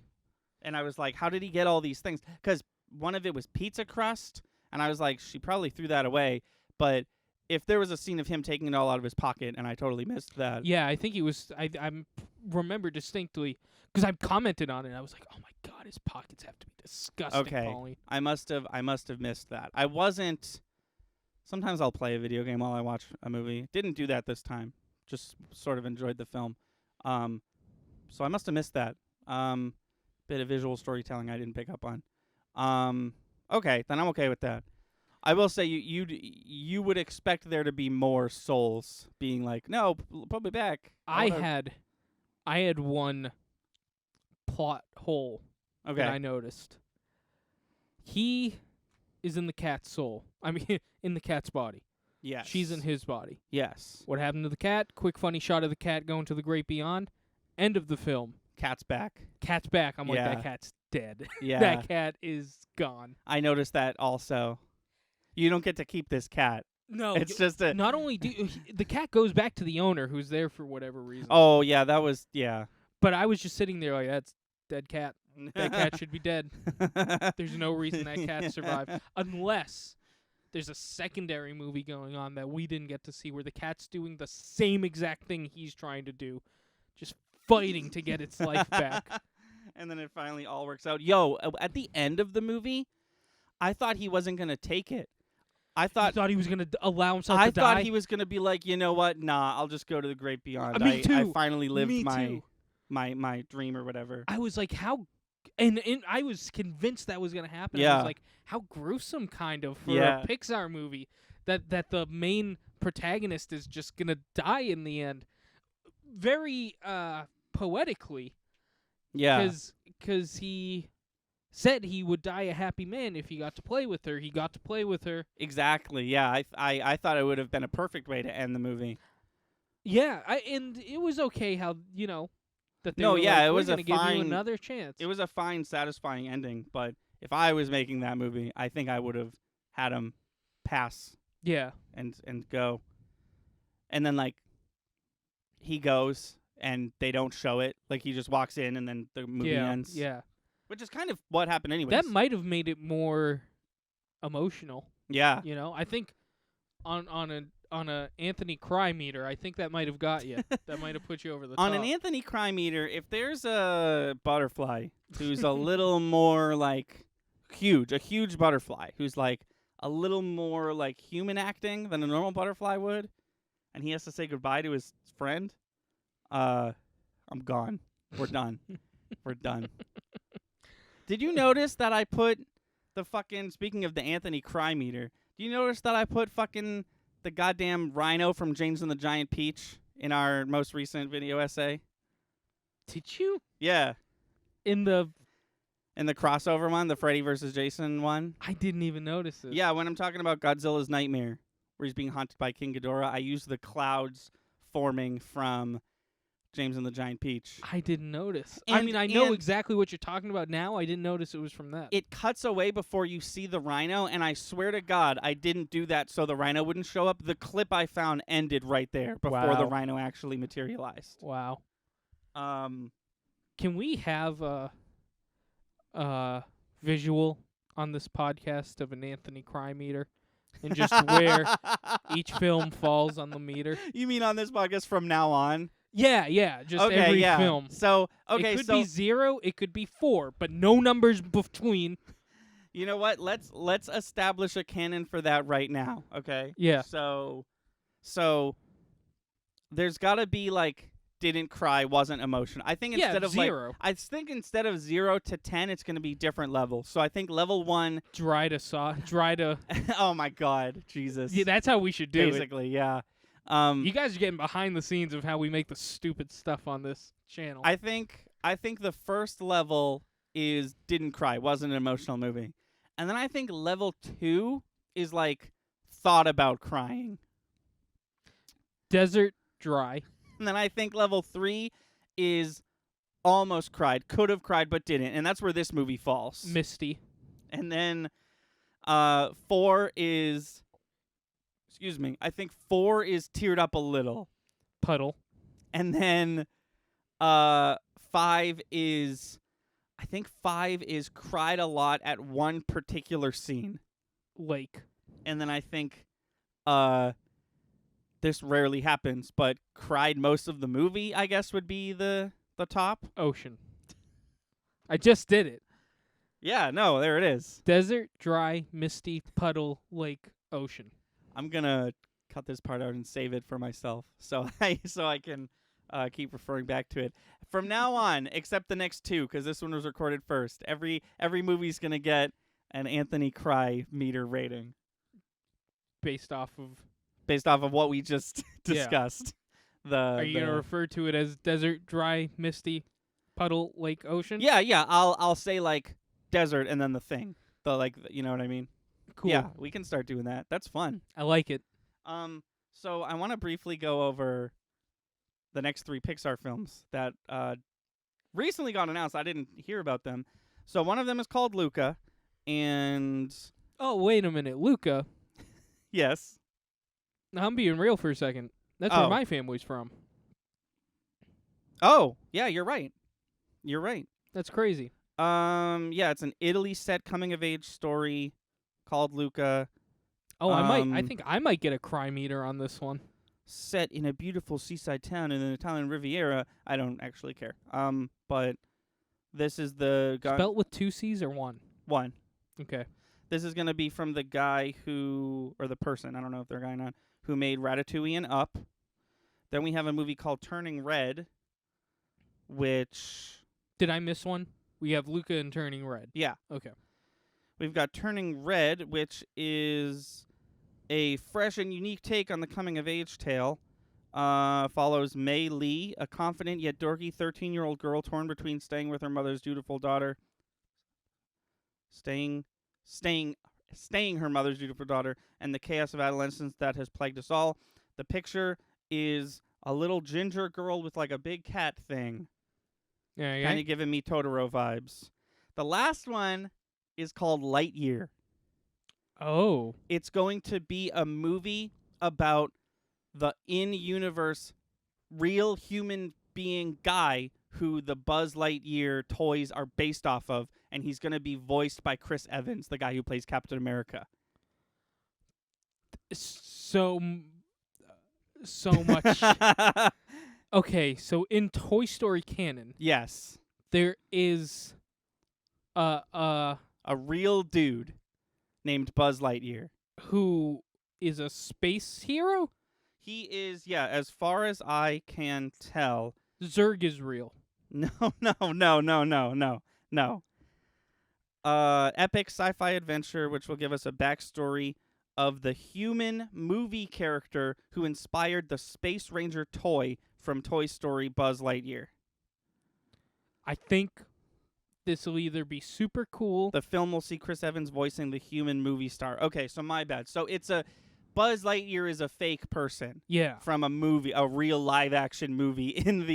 Speaker 2: And I was like, how did he get all these things? Because one of it was pizza crust, and I was like, she probably threw that away. But if there was a scene of him taking it all out of his pocket, and I totally missed that.
Speaker 3: Yeah, I think he was. I remember distinctly because I commented on it. I was like, "Oh my god, his pockets have to be disgusting."
Speaker 2: Okay.
Speaker 3: Pauline.
Speaker 2: I must have missed that. I wasn't. Sometimes I'll play a video game while I watch a movie. Didn't do that this time. Just sort of enjoyed the film. So I must have missed that. Bit of visual storytelling I didn't pick up on. Okay, then I'm okay with that. I will say you would expect there to be more souls being like, no, put me back.
Speaker 3: I had one plot hole
Speaker 2: Okay.
Speaker 3: that I noticed. He is in the cat's soul. I mean, in the cat's body.
Speaker 2: Yes.
Speaker 3: She's in his body.
Speaker 2: Yes.
Speaker 3: What happened to the cat? Quick funny shot of the cat going to the great beyond. End of the film.
Speaker 2: Cat's back.
Speaker 3: Cat's back. I'm like,
Speaker 2: Yeah.
Speaker 3: that cat's dead.
Speaker 2: Yeah.
Speaker 3: That cat is gone.
Speaker 2: I noticed that also. You don't get to keep this cat.
Speaker 3: No,
Speaker 2: It's just a.
Speaker 3: not only the cat goes back to the owner who's there for whatever reason.
Speaker 2: Oh yeah, that was yeah.
Speaker 3: But I was just sitting there like, that's dead cat. That cat should be dead. There's no reason that cat survived unless there's a secondary movie going on that we didn't get to see where the cat's doing the same exact thing he's trying to do, just fighting to get its life back.
Speaker 2: And then it finally all works out. Yo, at the end of the movie, I thought he wasn't gonna take it. I thought
Speaker 3: he was going to allow himself
Speaker 2: I
Speaker 3: to die.
Speaker 2: thought he was gonna be like, you know what? Nah, I'll just go to the great beyond.
Speaker 3: Me
Speaker 2: I
Speaker 3: too.
Speaker 2: finally lived
Speaker 3: Me
Speaker 2: my
Speaker 3: too.
Speaker 2: my dream or whatever.
Speaker 3: I was like, how. And I was convinced that was going to happen. I
Speaker 2: Yeah.
Speaker 3: was like, how gruesome, kind of, for
Speaker 2: Yeah.
Speaker 3: a Pixar movie that the main protagonist is just going to die in the end. Very poetically.
Speaker 2: Yeah.
Speaker 3: Because he said he would die a happy man if he got to play with her. He got to play with her.
Speaker 2: Exactly. Yeah. I thought it would have been a perfect way to end the movie.
Speaker 3: Yeah, and it was okay how, that they
Speaker 2: No,
Speaker 3: were
Speaker 2: yeah,
Speaker 3: like,
Speaker 2: it
Speaker 3: we're
Speaker 2: was a
Speaker 3: gonna give you
Speaker 2: fine-
Speaker 3: another chance.
Speaker 2: It was a fine, satisfying ending, but if I was making that movie, I think I would have had him pass
Speaker 3: Yeah.
Speaker 2: and go. And then like he goes and they don't show it. Like he just walks in and then the movie ends.
Speaker 3: Yeah.
Speaker 2: Which is kind of what happened anyways.
Speaker 3: That might have made it more emotional.
Speaker 2: yeah.
Speaker 3: I think on a Anthony cry meter, I think that might have got you. That might have put you over the
Speaker 2: On
Speaker 3: top.
Speaker 2: an Anthony cry meter, if there's a butterfly who's a little more like huge, a huge butterfly who's like a little more like human acting than a normal butterfly would, and he has to say goodbye to his friend, I'm gone. We're done. We're done. Did you notice that I put the fucking, speaking of the Anthony cry meter, do you notice that I put fucking the goddamn rhino from James and the Giant Peach in our most recent video essay?
Speaker 3: Did you?
Speaker 2: Yeah.
Speaker 3: In the
Speaker 2: In the crossover one, the Freddy versus Jason one.
Speaker 3: I didn't even notice it.
Speaker 2: Yeah, when I'm talking about Godzilla's Nightmare, where he's being haunted by King Ghidorah, I use the clouds forming from James and the Giant Peach.
Speaker 3: I didn't notice. I
Speaker 2: And-
Speaker 3: mean, I know
Speaker 2: and-
Speaker 3: exactly what you're talking about now. I didn't notice it was from that.
Speaker 2: It cuts away before you see the rhino, and I swear to God, I didn't do that so the rhino wouldn't show up. The clip I found ended right there before the
Speaker 3: Wow.
Speaker 2: rhino actually materialized.
Speaker 3: Wow.
Speaker 2: Um,
Speaker 3: Can we have a visual on this podcast of an Anthony cry meter and just where each film falls on the meter?
Speaker 2: You mean on this podcast from now on?
Speaker 3: Yeah, just
Speaker 2: Okay,
Speaker 3: every
Speaker 2: yeah.
Speaker 3: film.
Speaker 2: So, okay,
Speaker 3: it could
Speaker 2: so
Speaker 3: be 0, it could be 4, but no numbers between.
Speaker 2: you know what? Let's establish a canon for that right now, okay?
Speaker 3: Yeah.
Speaker 2: So there's got to be like didn't cry, wasn't emotional. I think instead of
Speaker 3: 0.
Speaker 2: like I think instead of 0 to 10 it's going to be different levels. So I think level 1
Speaker 3: Dry to
Speaker 2: oh my god, Jesus.
Speaker 3: Yeah, that's how we should do
Speaker 2: basically, yeah.
Speaker 3: it. You guys are getting behind the scenes of how we make the stupid stuff on this channel.
Speaker 2: I think the first level is didn't cry, wasn't an emotional movie. And then I think level 2 is like thought about crying.
Speaker 3: Desert dry.
Speaker 2: And then I think level 3 is almost cried, could have cried but didn't. And that's where this movie falls.
Speaker 3: Misty.
Speaker 2: And then 4 is I think 4 is teared up a little.
Speaker 3: Puddle.
Speaker 2: And then 5 is cried a lot at one particular scene.
Speaker 3: Lake.
Speaker 2: And then I think this rarely happens, but cried most of the movie, I guess would be the top.
Speaker 3: Ocean. I just did it.
Speaker 2: Yeah, no, there it is.
Speaker 3: Desert, dry, misty, puddle, lake, ocean.
Speaker 2: I'm gonna cut this part out and save it for myself, so I can keep referring back to it from now on, except the next 2, because this one was recorded first. Every movie's gonna get an Anthony Cry meter rating
Speaker 3: Based off of
Speaker 2: what we just
Speaker 3: Yeah.
Speaker 2: discussed.
Speaker 3: Are you gonna refer to it as desert, dry, misty, puddle, lake, ocean?
Speaker 2: Yeah. I'll say like desert and then the thing. You know what I mean?
Speaker 3: Cool.
Speaker 2: Yeah, we can start doing that. That's fun.
Speaker 3: I like it.
Speaker 2: So I want to briefly go over the next 3 Pixar films that recently got announced. I didn't hear about them. So one of them is called Luca, and
Speaker 3: Oh, wait a minute. Luca.
Speaker 2: yes,
Speaker 3: I'm being real for a second. That's
Speaker 2: Oh.
Speaker 3: where my family's from.
Speaker 2: Oh, yeah, you're right. You're right.
Speaker 3: That's crazy.
Speaker 2: Yeah, it's an Italy set coming of age story called Luca,
Speaker 3: Oh, I
Speaker 2: Um,
Speaker 3: think I might get a crime meter on this one.
Speaker 2: set in a beautiful seaside town in the Italian Riviera. I don't actually care. But this is the guy
Speaker 3: Spelt with 2 C's or 1?
Speaker 2: one.
Speaker 3: Okay.
Speaker 2: This is going to be from the guy who, or the person, I don't know if they're a guy or not, who made Ratatouille and Up. Then we have a movie called Turning Red, which,
Speaker 3: Did I miss one? We have Luca and Turning Red.
Speaker 2: yeah.
Speaker 3: Okay.
Speaker 2: We've got Turning Red, which is a fresh and unique take on the coming-of-age tale. Follows Mei Lee, a confident yet dorky 13-year-old girl torn between staying with her mother's dutiful daughter, staying her mother's dutiful daughter, and the chaos of adolescence that has plagued us all. The picture is a little ginger girl with like a big cat thing,
Speaker 3: Yeah.
Speaker 2: kind of giving me Totoro vibes. The last one is called Lightyear.
Speaker 3: Oh.
Speaker 2: It's going to be a movie about the in-universe real human being guy who the Buzz Lightyear toys are based off of, and he's going to be voiced by Chris Evans, the guy who plays Captain America.
Speaker 3: So much. Okay, so in Toy Story canon,
Speaker 2: Yes.
Speaker 3: there is
Speaker 2: A real dude named Buzz Lightyear.
Speaker 3: who is a space hero?
Speaker 2: He is, yeah, as far as I can tell.
Speaker 3: Zurg is real.
Speaker 2: No. Epic sci-fi adventure, which will give us a backstory of the human movie character who inspired the Space Ranger toy from Toy Story, Buzz Lightyear.
Speaker 3: I think this will either be super cool.
Speaker 2: The film will see Chris Evans voicing the human movie star. Okay, so my bad. So it's a Buzz Lightyear is a fake person
Speaker 3: Yeah.
Speaker 2: from a movie, a real live action movie in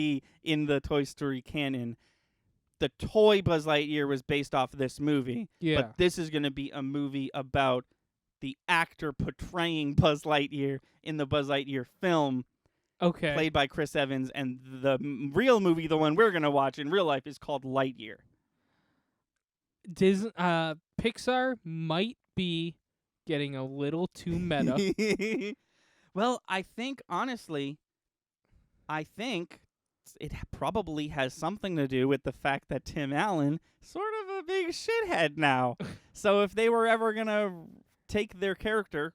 Speaker 2: the Toy Story canon. The toy Buzz Lightyear was based off this movie.
Speaker 3: Yeah.
Speaker 2: But this is going to be a movie about the actor portraying Buzz Lightyear in the Buzz Lightyear film,
Speaker 3: Okay.
Speaker 2: played by Chris Evans, and the real movie, the one we're going to watch in real life, is called Lightyear.
Speaker 3: Pixar might be getting a little too meta.
Speaker 2: Well, I think, honestly, it probably has something to do with the fact that Tim Allen sort of a big shithead now. So if they were ever going to take their character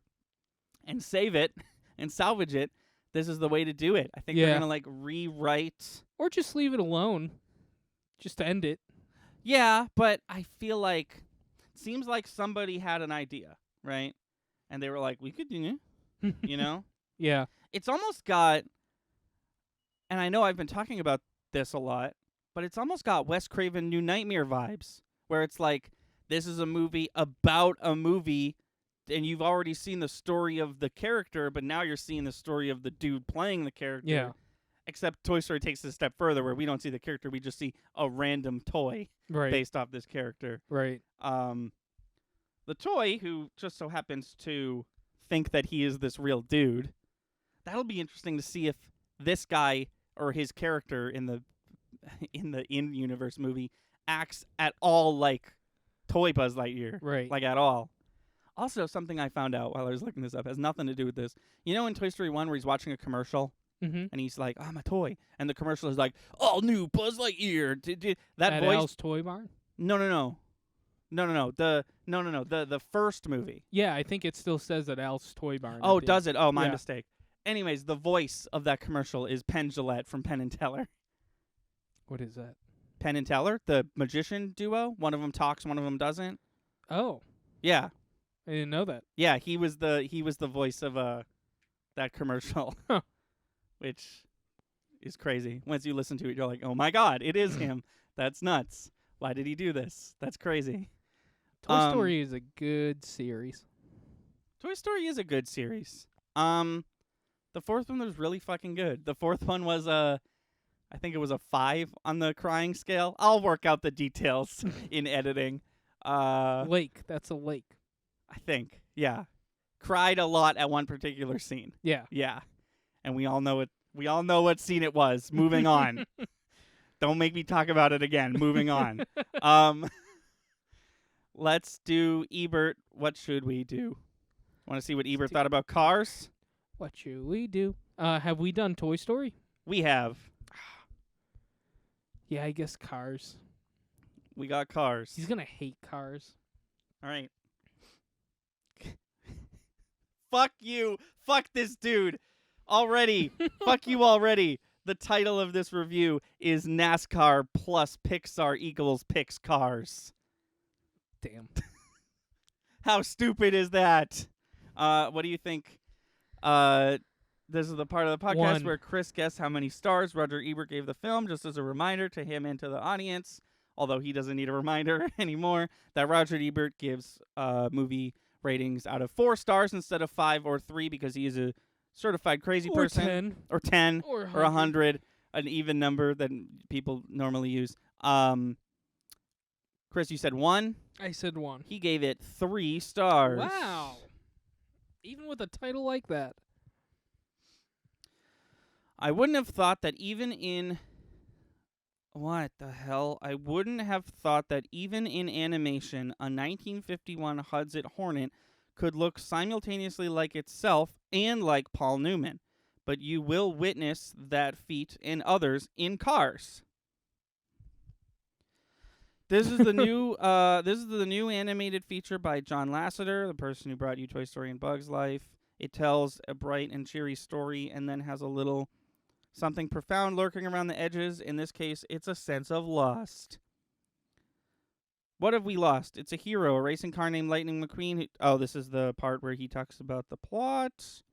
Speaker 2: and save it and salvage it, this is the way to do it. I think they're
Speaker 3: Yeah.
Speaker 2: going to rewrite.
Speaker 3: Or just leave it alone. Just end it.
Speaker 2: Yeah, but I feel like it seems like somebody had an idea, right? And they were like, we could do it, you know?
Speaker 3: Yeah.
Speaker 2: It's almost got, and I know I've been talking about this a lot, but it's almost got Wes Craven New Nightmare vibes, where it's like, this is a movie about a movie, and you've already seen the story of the character, but now you're seeing the story of the dude playing the character.
Speaker 3: Yeah.
Speaker 2: Except Toy Story takes it a step further, where we don't see the character, we just see a random toy
Speaker 3: Right.
Speaker 2: based off this character.
Speaker 3: Right.
Speaker 2: The toy, who just so happens to think that he is this real dude, that'll be interesting to see if this guy or his character in the in-universe movie acts at all like toy Buzz Lightyear,
Speaker 3: Right.
Speaker 2: like at all. Also, something I found out while I was looking this up has nothing to do with this. You know in Toy Story 1 where he's watching a commercial
Speaker 3: Mm-hmm.
Speaker 2: and he's like, I'm a toy, and the commercial is like, all new Buzz Lightyear. That
Speaker 3: At
Speaker 2: voice.
Speaker 3: Al's Toy Barn?
Speaker 2: No. The first movie.
Speaker 3: Yeah, I think it still says at Al's Toy Barn.
Speaker 2: Oh,
Speaker 3: at the
Speaker 2: does it? Oh, my
Speaker 3: Yeah.
Speaker 2: mistake. Anyways, the voice of that commercial is Penn Jillette from Penn and Teller.
Speaker 3: end. What is that?
Speaker 2: Penn and Teller, the magician duo. One of them talks, one of them doesn't.
Speaker 3: Oh,
Speaker 2: Yeah,
Speaker 3: I didn't know that.
Speaker 2: yeah. He was the voice of that commercial,
Speaker 3: Huh.
Speaker 2: which is crazy. Once you listen to it, you're like, oh my god, it is him. That's nuts. Why did he do this? That's crazy.
Speaker 3: Toy Story is a good series.
Speaker 2: Toy Story is a good series. The fourth one was really fucking good. The fourth one was I think it was a 5 on the crying scale. I'll work out the details in editing.
Speaker 3: Lake. That's a lake.
Speaker 2: I think, yeah. cried a lot at one particular scene.
Speaker 3: Yeah.
Speaker 2: Yeah. And we all know it. We all know what scene it was. Moving on. Don't make me talk about it again. Moving on. Let's do Ebert. What should we do? Want to see what Ebert thought about Cars?
Speaker 3: What should we do? Have we done Toy Story?
Speaker 2: We have.
Speaker 3: Yeah, I guess Cars.
Speaker 2: We got Cars.
Speaker 3: He's gonna hate Cars.
Speaker 2: All right. Fuck you. Fuck this dude. Already. Fuck you already. The title of this review is NASCAR plus Pixar equals Pix Cars.
Speaker 3: Damn.
Speaker 2: How stupid is that? What do you think? This is the part of the podcast
Speaker 3: 1.
Speaker 2: where Chris guessed how many stars Roger Ebert gave the film, just as a reminder to him and to the audience, although he doesn't need a reminder anymore, that Roger Ebert gives movie ratings out of 4 stars instead of 5 or 3 because he is a certified crazy
Speaker 3: Or
Speaker 2: person.
Speaker 3: 10.
Speaker 2: Or 10.
Speaker 3: Or
Speaker 2: Or 100, an even number that people normally use. Chris, you said 1.
Speaker 3: I said 1.
Speaker 2: He gave it 3 stars.
Speaker 3: Wow. Even with a title like that.
Speaker 2: I wouldn't have thought that even in... What the hell? I wouldn't have thought that even in animation, a 1951 Hudson Hornet could look simultaneously like itself and like Paul Newman. But you will witness that feat in others in Cars. This is the new animated feature by John Lasseter, the person who brought you Toy Story and Bug's Life. It tells a bright and cheery story and then has a little something profound lurking around the edges. In this case, it's a sense of lust. What have we lost? It's a hero, a racing car named Lightning McQueen. This is the part where he talks about the plot.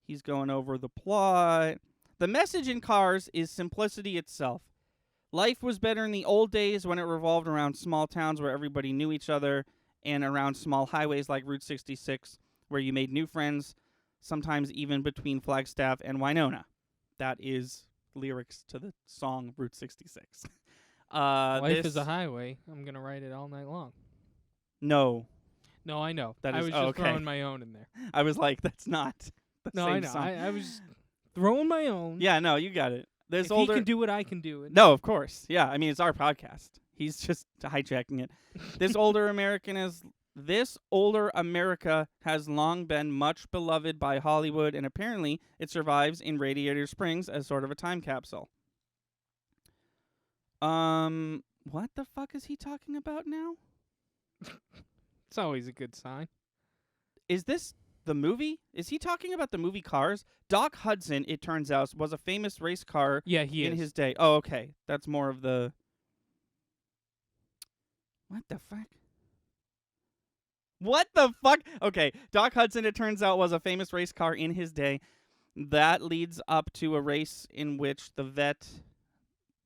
Speaker 2: He's going over the plot. The message in Cars is simplicity itself. Life was better in the old days when it revolved around small towns where everybody knew each other and around small highways like Route 66 where you made new friends, sometimes even between Flagstaff and Winona. That is lyrics to the song Route 66.
Speaker 3: Life is a highway. I'm going to write it all night long.
Speaker 2: No.
Speaker 3: No, I know.
Speaker 2: That
Speaker 3: I
Speaker 2: is-
Speaker 3: was
Speaker 2: oh,
Speaker 3: just
Speaker 2: okay.
Speaker 3: throwing my own in there.
Speaker 2: I was like, that's not the
Speaker 3: No,
Speaker 2: same
Speaker 3: I know.
Speaker 2: song.
Speaker 3: I was throwing my own.
Speaker 2: Yeah, no, you got it. This
Speaker 3: If
Speaker 2: older...
Speaker 3: he can do it, I can do it.
Speaker 2: No, of course. Yeah, I mean, it's our podcast. He's just hijacking it. This older America has long been much beloved by Hollywood, and apparently it survives in Radiator Springs as sort of a time capsule. What the fuck is he talking about now?
Speaker 3: It's always a good sign.
Speaker 2: Is this the movie? Is he talking about the movie Cars? Doc Hudson, it turns out, was a famous race car
Speaker 3: Yeah, he
Speaker 2: in
Speaker 3: is.
Speaker 2: his day. Oh, okay. That's more of the... What the fuck? What the fuck? Okay, Doc Hudson, it turns out, was a famous race car in his day. That leads up to a race in which the vet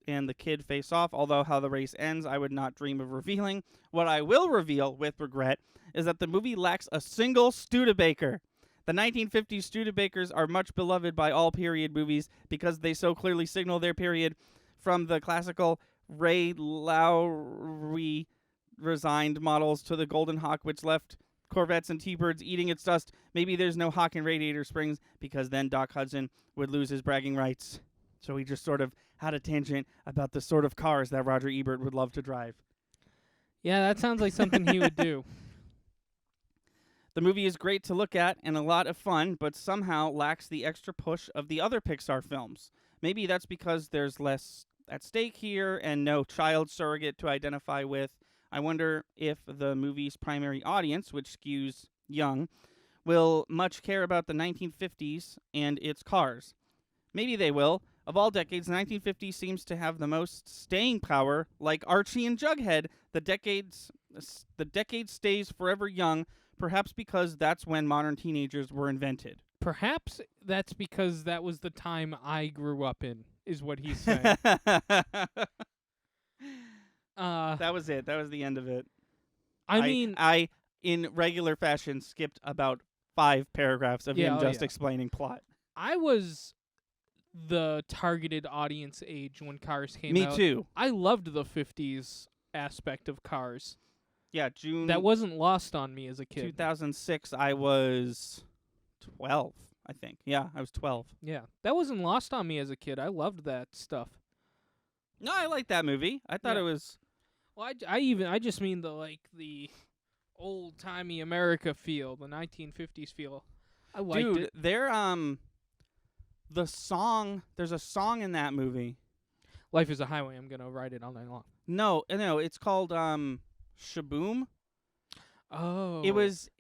Speaker 2: and the kid face off, although how the race ends, I would not dream of revealing. What I will reveal, with regret, is that the movie lacks a single Studebaker. The 1950s Studebakers are much beloved by all period movies because they so clearly signal their period, from the classical Ray Lowry resigned models to the Golden Hawk, which left Corvettes and T-Birds eating its dust. Maybe there's no Hawk in Radiator Springs because then Doc Hudson would lose his bragging rights. So he just sort of had a tangent about the sort of cars that Roger Ebert would love to drive.
Speaker 3: Yeah, that sounds like something he would do.
Speaker 2: The movie is great to look at and a lot of fun, but somehow lacks the extra push of the other Pixar films. Maybe that's because there's less at stake here and no child surrogate to identify with. I wonder if the movie's primary audience, which skews young, will much care about the 1950s and its cars. Maybe they will. Of all decades, the 1950s seems to have the most staying power, like Archie and Jughead. The decade stays forever young, perhaps because that's when modern teenagers were invented.
Speaker 3: Perhaps that's because that was the time I grew up in, is what he's saying.
Speaker 2: That was it. That was the end of it.
Speaker 3: I mean,
Speaker 2: I in regular fashion skipped about 5 paragraphs of him just explaining plot.
Speaker 3: I was the targeted audience age when Cars came
Speaker 2: Me
Speaker 3: out.
Speaker 2: too.
Speaker 3: I loved the 50s aspect of Cars.
Speaker 2: Yeah, June
Speaker 3: That wasn't lost on me as a kid.
Speaker 2: 2006. I was 12, I think. Yeah, I was 12.
Speaker 3: Yeah, that wasn't lost on me as a kid. I loved that stuff.
Speaker 2: No, I liked that movie. I thought
Speaker 3: Yeah.
Speaker 2: it was.
Speaker 3: Well, I just mean the old timey America feel, the 1950s feel. I liked
Speaker 2: Dude,
Speaker 3: it.
Speaker 2: the song. There's a song in that movie.
Speaker 3: Life is a highway. I'm gonna ride it all night long.
Speaker 2: No, it's called Shaboom.
Speaker 3: Oh,
Speaker 2: It was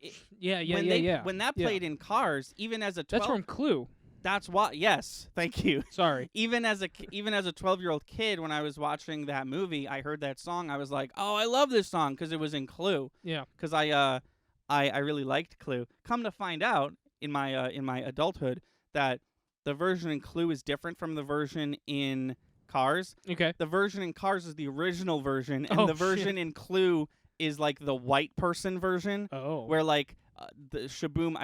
Speaker 3: when
Speaker 2: that
Speaker 3: Yeah.
Speaker 2: played in Cars. Even as a 12,
Speaker 3: That's from Clue.
Speaker 2: That's what. Yes, thank you.
Speaker 3: Sorry.
Speaker 2: Even as a 12-year-old kid, when I was watching that movie, I heard that song. I was like, "Oh, I love this song" because it was in Clue.
Speaker 3: Yeah.
Speaker 2: Because I really liked Clue. Come to find out, in my adulthood, that the version in Clue is different from the version in Cars.
Speaker 3: Okay.
Speaker 2: The version in Cars is the original version, and
Speaker 3: Oh,
Speaker 2: the
Speaker 3: shit.
Speaker 2: version in Clue is like the white person version,
Speaker 3: Oh.
Speaker 2: where like the Shaboom.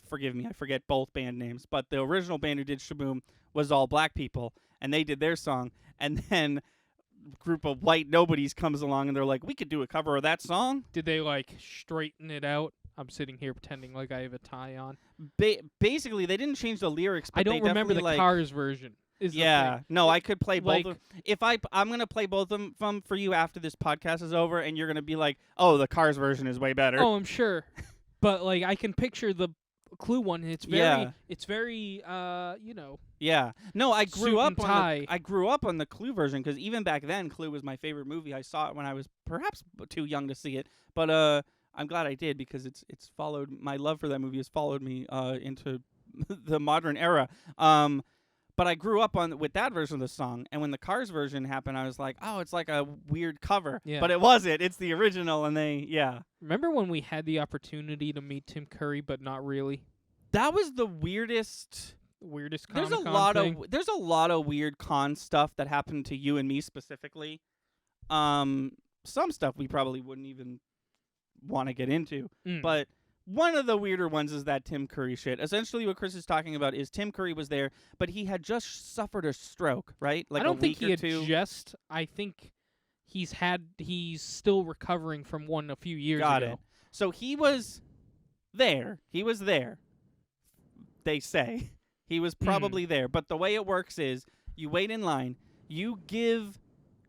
Speaker 2: Forgive me, I forget both band names, but the original band who did Shaboom was all black people, and they did their song, and then a group of white nobodies comes along, and they're like, "We could do a cover of that song."
Speaker 3: Did they like straighten it out? I'm sitting here pretending like I have a tie on.
Speaker 2: Basically, they didn't change the lyrics, but
Speaker 3: I don't
Speaker 2: they
Speaker 3: remember the
Speaker 2: definitely, like,
Speaker 3: Cars version. Is the
Speaker 2: Yeah,
Speaker 3: thing.
Speaker 2: no, I could play both.
Speaker 3: Like-
Speaker 2: If I'm gonna play both of them for you after this podcast is over, and you're gonna be like, "Oh, the Cars version is way better."
Speaker 3: Oh, I'm sure. But like I can picture the Clue one. It's very
Speaker 2: Yeah.
Speaker 3: it's very
Speaker 2: Yeah, no, I grew
Speaker 3: Suit
Speaker 2: up
Speaker 3: and
Speaker 2: on
Speaker 3: tie.
Speaker 2: I grew up on the Clue version because even back then, Clue was my favorite movie. I saw it when I was perhaps too young to see it, but I'm glad I did because it's followed my love for that movie has followed me into the modern era. But I grew up with that version of the song, and when the Cars version happened, I was like, "Oh, it's like a weird cover."
Speaker 3: Yeah.
Speaker 2: But it wasn't. It's the original, and yeah.
Speaker 3: Remember when we had the opportunity to meet Tim Curry but not really?
Speaker 2: That was the weirdest.
Speaker 3: Weirdest
Speaker 2: There's
Speaker 3: Comic-Con thing.
Speaker 2: there's a lot of weird con stuff that happened to you and me specifically. Some stuff we probably wouldn't even want to get into,
Speaker 3: Mm.
Speaker 2: but one of the weirder ones is that Tim Curry shit. Essentially, what Chris is talking about is Tim Curry was there, but he had just suffered a stroke, right? Like
Speaker 3: I don't
Speaker 2: a
Speaker 3: think
Speaker 2: week
Speaker 3: he
Speaker 2: or
Speaker 3: had
Speaker 2: two.
Speaker 3: just. I think he's still recovering from one a few years
Speaker 2: Got
Speaker 3: ago.
Speaker 2: it. So he was there. He was there. They say he was probably there. But the way it works is you wait in line. You give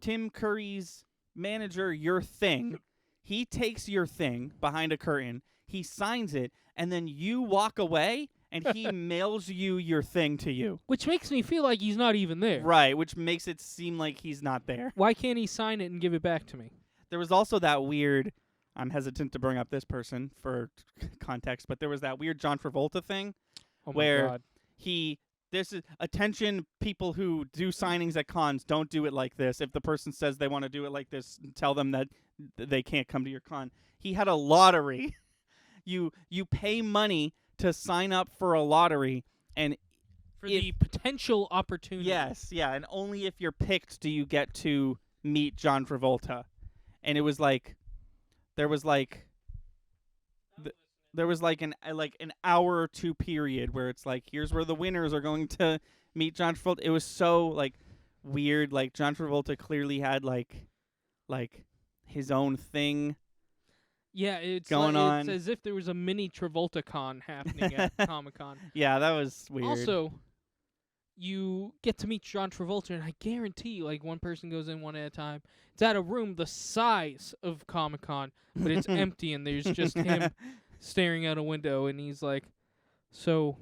Speaker 2: Tim Curry's manager your thing. He takes your thing behind a curtain. He signs it, and then you walk away, and he mails your thing to you.
Speaker 3: Which makes me feel like he's not even there.
Speaker 2: Right, which makes it seem like he's not there.
Speaker 3: Why can't he sign it and give it back to me?
Speaker 2: There was also that weird, I'm hesitant to bring up this person for context, but there was that weird John Travolta thing
Speaker 3: Oh my
Speaker 2: where
Speaker 3: god.
Speaker 2: this is attention people who do signings at cons, don't do it like this. If the person says they want to do it like this, tell them that they can't come to your con. He had a lottery. You pay money to sign up for a lottery, and
Speaker 3: For the potential opportunity.
Speaker 2: yes, yeah, and only if you're picked do you get to meet John Travolta. And it was like there was like an hour or two period where it's like, here's where the winners are going to meet John Travolta. It was so like weird. Like John Travolta clearly had like his own thing.
Speaker 3: Yeah, it's
Speaker 2: going on.
Speaker 3: It's as if there was a mini Travolta con happening at Comic-Con.
Speaker 2: Yeah, that was weird.
Speaker 3: Also, you get to meet John Travolta, and I guarantee, like, one person goes in one at a time. It's at a room the size of Comic-Con, but it's empty, and there's just him staring out a window, and he's like, "So,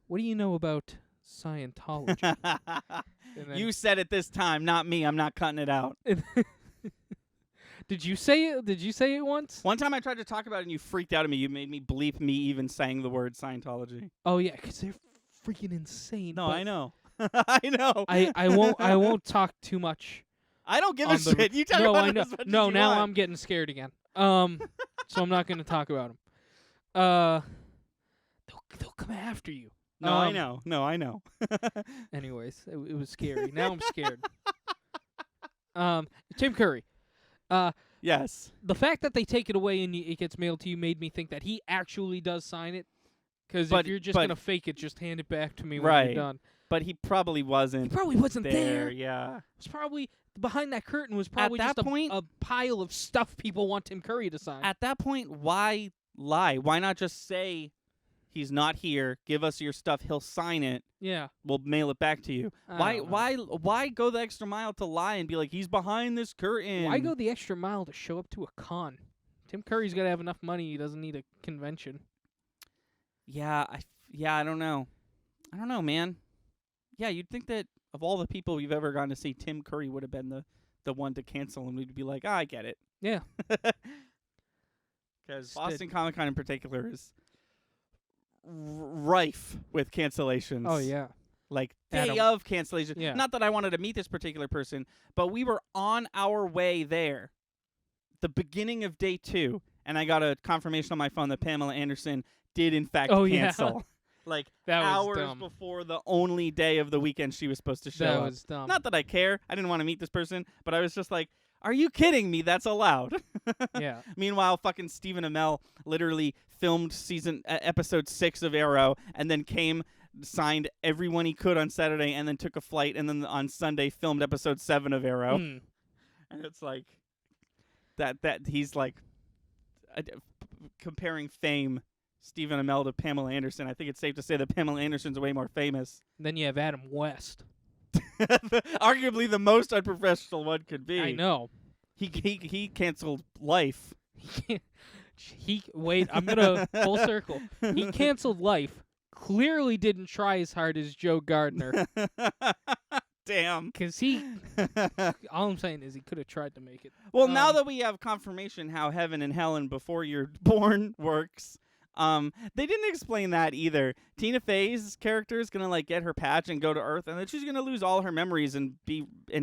Speaker 3: what do you know about Scientology?" And then-
Speaker 2: You said it this time, not me. I'm not cutting it out.
Speaker 3: Did you say it? Did you say it once?
Speaker 2: One time I tried to talk about it and you freaked out at me. You made me bleep me even saying the word Scientology.
Speaker 3: Oh yeah, 'cause they're freaking insane.
Speaker 2: No,
Speaker 3: but
Speaker 2: I know. I know.
Speaker 3: I won't talk too much.
Speaker 2: I don't give a
Speaker 3: on the-
Speaker 2: shit. You talk
Speaker 3: no,
Speaker 2: about
Speaker 3: I
Speaker 2: it
Speaker 3: know.
Speaker 2: as much
Speaker 3: No,
Speaker 2: as you
Speaker 3: now
Speaker 2: want.
Speaker 3: I'm getting scared again. So I'm not going to talk about them. They'll come after you.
Speaker 2: No, I
Speaker 3: Um,
Speaker 2: know. No, I know.
Speaker 3: Anyways, it was scary. Now I'm scared. Tim Curry.
Speaker 2: Yes.
Speaker 3: The fact that they take it away and it gets mailed to you made me think that he actually does sign it. Because
Speaker 2: But-
Speaker 3: if you're just
Speaker 2: but-
Speaker 3: going to fake it, just hand it back to me when
Speaker 2: Right.
Speaker 3: you're done.
Speaker 2: But he probably wasn't.
Speaker 3: He probably wasn't there.
Speaker 2: Yeah.
Speaker 3: It was probably behind that curtain was probably
Speaker 2: that
Speaker 3: just
Speaker 2: point-
Speaker 3: a pile of stuff people want Tim Curry to sign.
Speaker 2: At that point, why lie? Why not just say he's not here? Give us your stuff. He'll sign it.
Speaker 3: Yeah.
Speaker 2: We'll mail it back to you.
Speaker 3: I don't know.
Speaker 2: Why go the extra mile to lie and be like he's behind this curtain?
Speaker 3: Why go the extra mile to show up to a con? Tim Curry's got to have enough money. He doesn't need a convention.
Speaker 2: Yeah, I don't know. I don't know, man. Yeah, you'd think that of all the people we've ever gone to see, Tim Curry would have been the one to cancel, and we'd be like, I get it.
Speaker 3: Yeah.
Speaker 2: Because Boston Comic Con in particular is rife with cancellations.
Speaker 3: Oh yeah.
Speaker 2: Like day
Speaker 3: Adam.
Speaker 2: of cancellation.
Speaker 3: Yeah.
Speaker 2: Not that I wanted to meet this particular person, but we were on our way there, the beginning of day 2, and I got a confirmation on my phone that Pamela Anderson did in fact cancel. Like
Speaker 3: That was
Speaker 2: hours
Speaker 3: dumb.
Speaker 2: before the only day of the weekend she was supposed to show
Speaker 3: That
Speaker 2: up.
Speaker 3: was dumb.
Speaker 2: Not that I care. I didn't want to meet this person, but I was just like, are you kidding me? That's allowed.
Speaker 3: Yeah.
Speaker 2: Meanwhile, fucking Stephen Amell literally filmed episode 6 of Arrow and then signed everyone he could on Saturday and then took a flight and then on Sunday filmed episode 7 of Arrow.
Speaker 3: Mm.
Speaker 2: And it's like that he's like comparing fame Stephen Amell to Pamela Anderson. I think it's safe to say that Pamela Anderson's way more famous.
Speaker 3: Then you have Adam West.
Speaker 2: Arguably the most unprofessional one could be.
Speaker 3: I know.
Speaker 2: He canceled Life.
Speaker 3: Wait, I'm gonna full circle. He canceled Life. Clearly didn't try as hard as Joe Gardner.
Speaker 2: Damn.
Speaker 3: Because all I'm saying is he could have tried to make it.
Speaker 2: Well, now that we have confirmation how heaven and hell and before you're born works, they didn't explain that either. Tina Fey's character is gonna like get her patch and go to Earth, and then she's gonna lose all her memories and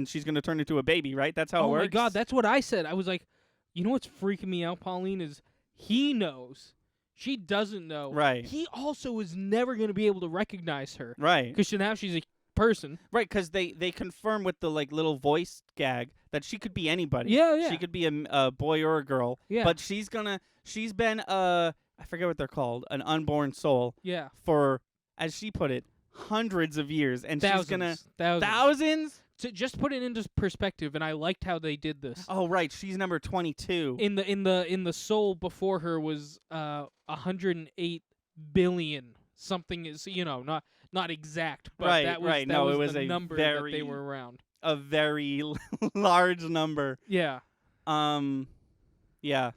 Speaker 2: she's gonna turn into a baby, right? That's how it works.
Speaker 3: Oh my God, that's what I said. I was like, you know what's freaking me out, Pauline, is he knows. She doesn't know.
Speaker 2: Right.
Speaker 3: He also is never going to be able to recognize her.
Speaker 2: Right.
Speaker 3: Because now she's a person.
Speaker 2: Right, because they confirm with the like little voice gag that she could be anybody.
Speaker 3: Yeah, yeah.
Speaker 2: She could be a boy or a girl.
Speaker 3: Yeah.
Speaker 2: But she's been I forget what they're called, an unborn soul.
Speaker 3: Yeah.
Speaker 2: For, as she put it, hundreds of years, and
Speaker 3: Thousands.
Speaker 2: she's gonna
Speaker 3: Thousands. To just put it into perspective, and I liked how they did this.
Speaker 2: Oh right, she's number 22.
Speaker 3: In the soul before her was 108 billion. Something is not exact, but
Speaker 2: Right,
Speaker 3: that was
Speaker 2: right.
Speaker 3: that
Speaker 2: No,
Speaker 3: was
Speaker 2: it was
Speaker 3: the
Speaker 2: a
Speaker 3: number
Speaker 2: very-
Speaker 3: that they were around.
Speaker 2: A very large number.
Speaker 3: Yeah.
Speaker 2: Yeah.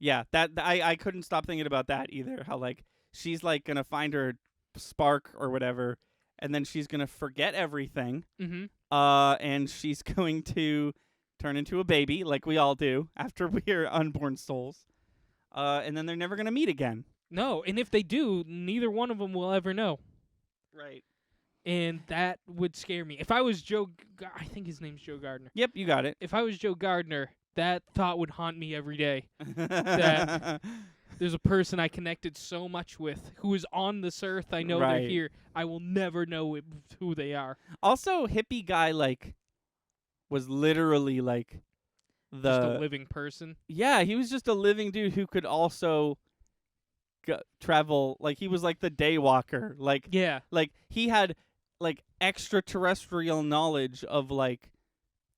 Speaker 2: Yeah, that I couldn't stop thinking about that either. How like she's like gonna find her spark or whatever, and then she's gonna forget everything.
Speaker 3: Mm-hmm.
Speaker 2: And she's going to turn into a baby, like we all do after we're unborn souls. And then they're never gonna meet again.
Speaker 3: No, and if they do, neither one of them will ever know.
Speaker 2: Right.
Speaker 3: And that would scare me. If I was I think his name's Joe Gardner.
Speaker 2: Yep, you got it.
Speaker 3: If I was Joe Gardner, that thought would haunt me every day. That there's a person I connected so much with who is on this earth. I know
Speaker 2: Right.
Speaker 3: they're here. I will never know who they are.
Speaker 2: Also, hippie guy like was literally like
Speaker 3: Just a living person.
Speaker 2: Yeah, he was just a living dude who could also travel. Like he was like the daywalker. Like
Speaker 3: Yeah.
Speaker 2: like he had like extraterrestrial knowledge of like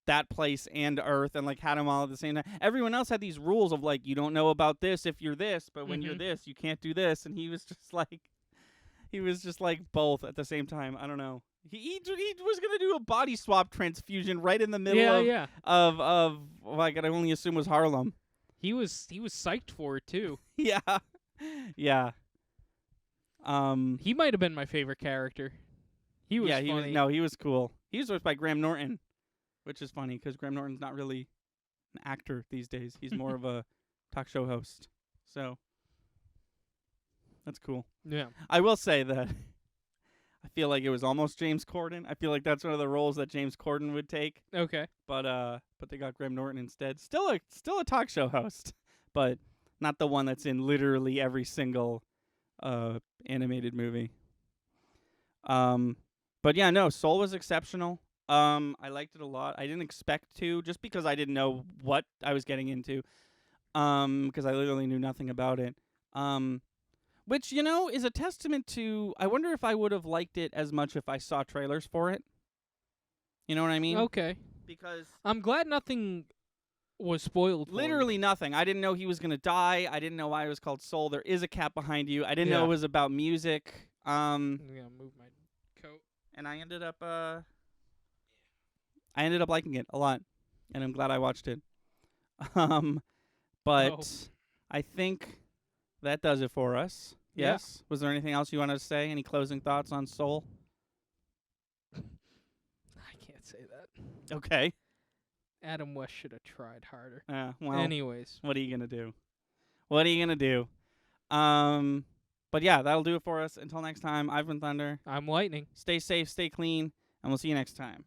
Speaker 2: that place and Earth, and like had them all at the same time. Everyone else had these rules of like you don't know about this if you're this, but when you're this, you can't do this. And he was just like both at the same time. I don't know. He was gonna do a body swap transfusion right in the middle of like I only assume was Harlem.
Speaker 3: He was psyched for it too.
Speaker 2: Yeah. Yeah.
Speaker 3: He might have been my favorite character. He was funny.
Speaker 2: He was cool. He was voiced by Graham Norton, which is funny because Graham Norton's not really an actor these days. He's more of a talk show host. So that's cool.
Speaker 3: Yeah.
Speaker 2: I will say that I feel like it was almost James Corden. I feel like that's one of the roles that James Corden would take.
Speaker 3: Okay.
Speaker 2: But they got Graham Norton instead. Still a talk show host, but not the one that's in literally every single animated movie. But yeah, no, Soul was exceptional. I liked it a lot. I didn't expect to, just because I didn't know what I was getting into. Because I literally knew nothing about it. Which, you know, is a testament to. I wonder if I would have liked it as much if I saw trailers for it. You know what I mean?
Speaker 3: Okay.
Speaker 2: Because
Speaker 3: I'm glad nothing was spoiled. For you.
Speaker 2: literally nothing. I didn't know he was gonna die. I didn't know why it was called Soul. There is a cat behind you. I didn't know
Speaker 3: Yeah.
Speaker 2: it was about music.
Speaker 3: I'm gonna move my coat.
Speaker 2: And I ended up liking it a lot, and I'm glad I watched it. But
Speaker 3: Oh.
Speaker 2: I think that does it for us.
Speaker 3: Yeah.
Speaker 2: Yes. Was there anything else you wanted to say? Any closing thoughts on Soul?
Speaker 3: I can't say that.
Speaker 2: Okay.
Speaker 3: Adam West should have tried harder.
Speaker 2: Well,
Speaker 3: Anyways,
Speaker 2: what are you gonna do? What are you gonna do? But yeah, that'll do it for us. Until next time, I've been Thunder.
Speaker 3: I'm Lightning.
Speaker 2: Stay safe, stay clean, and we'll see you next time.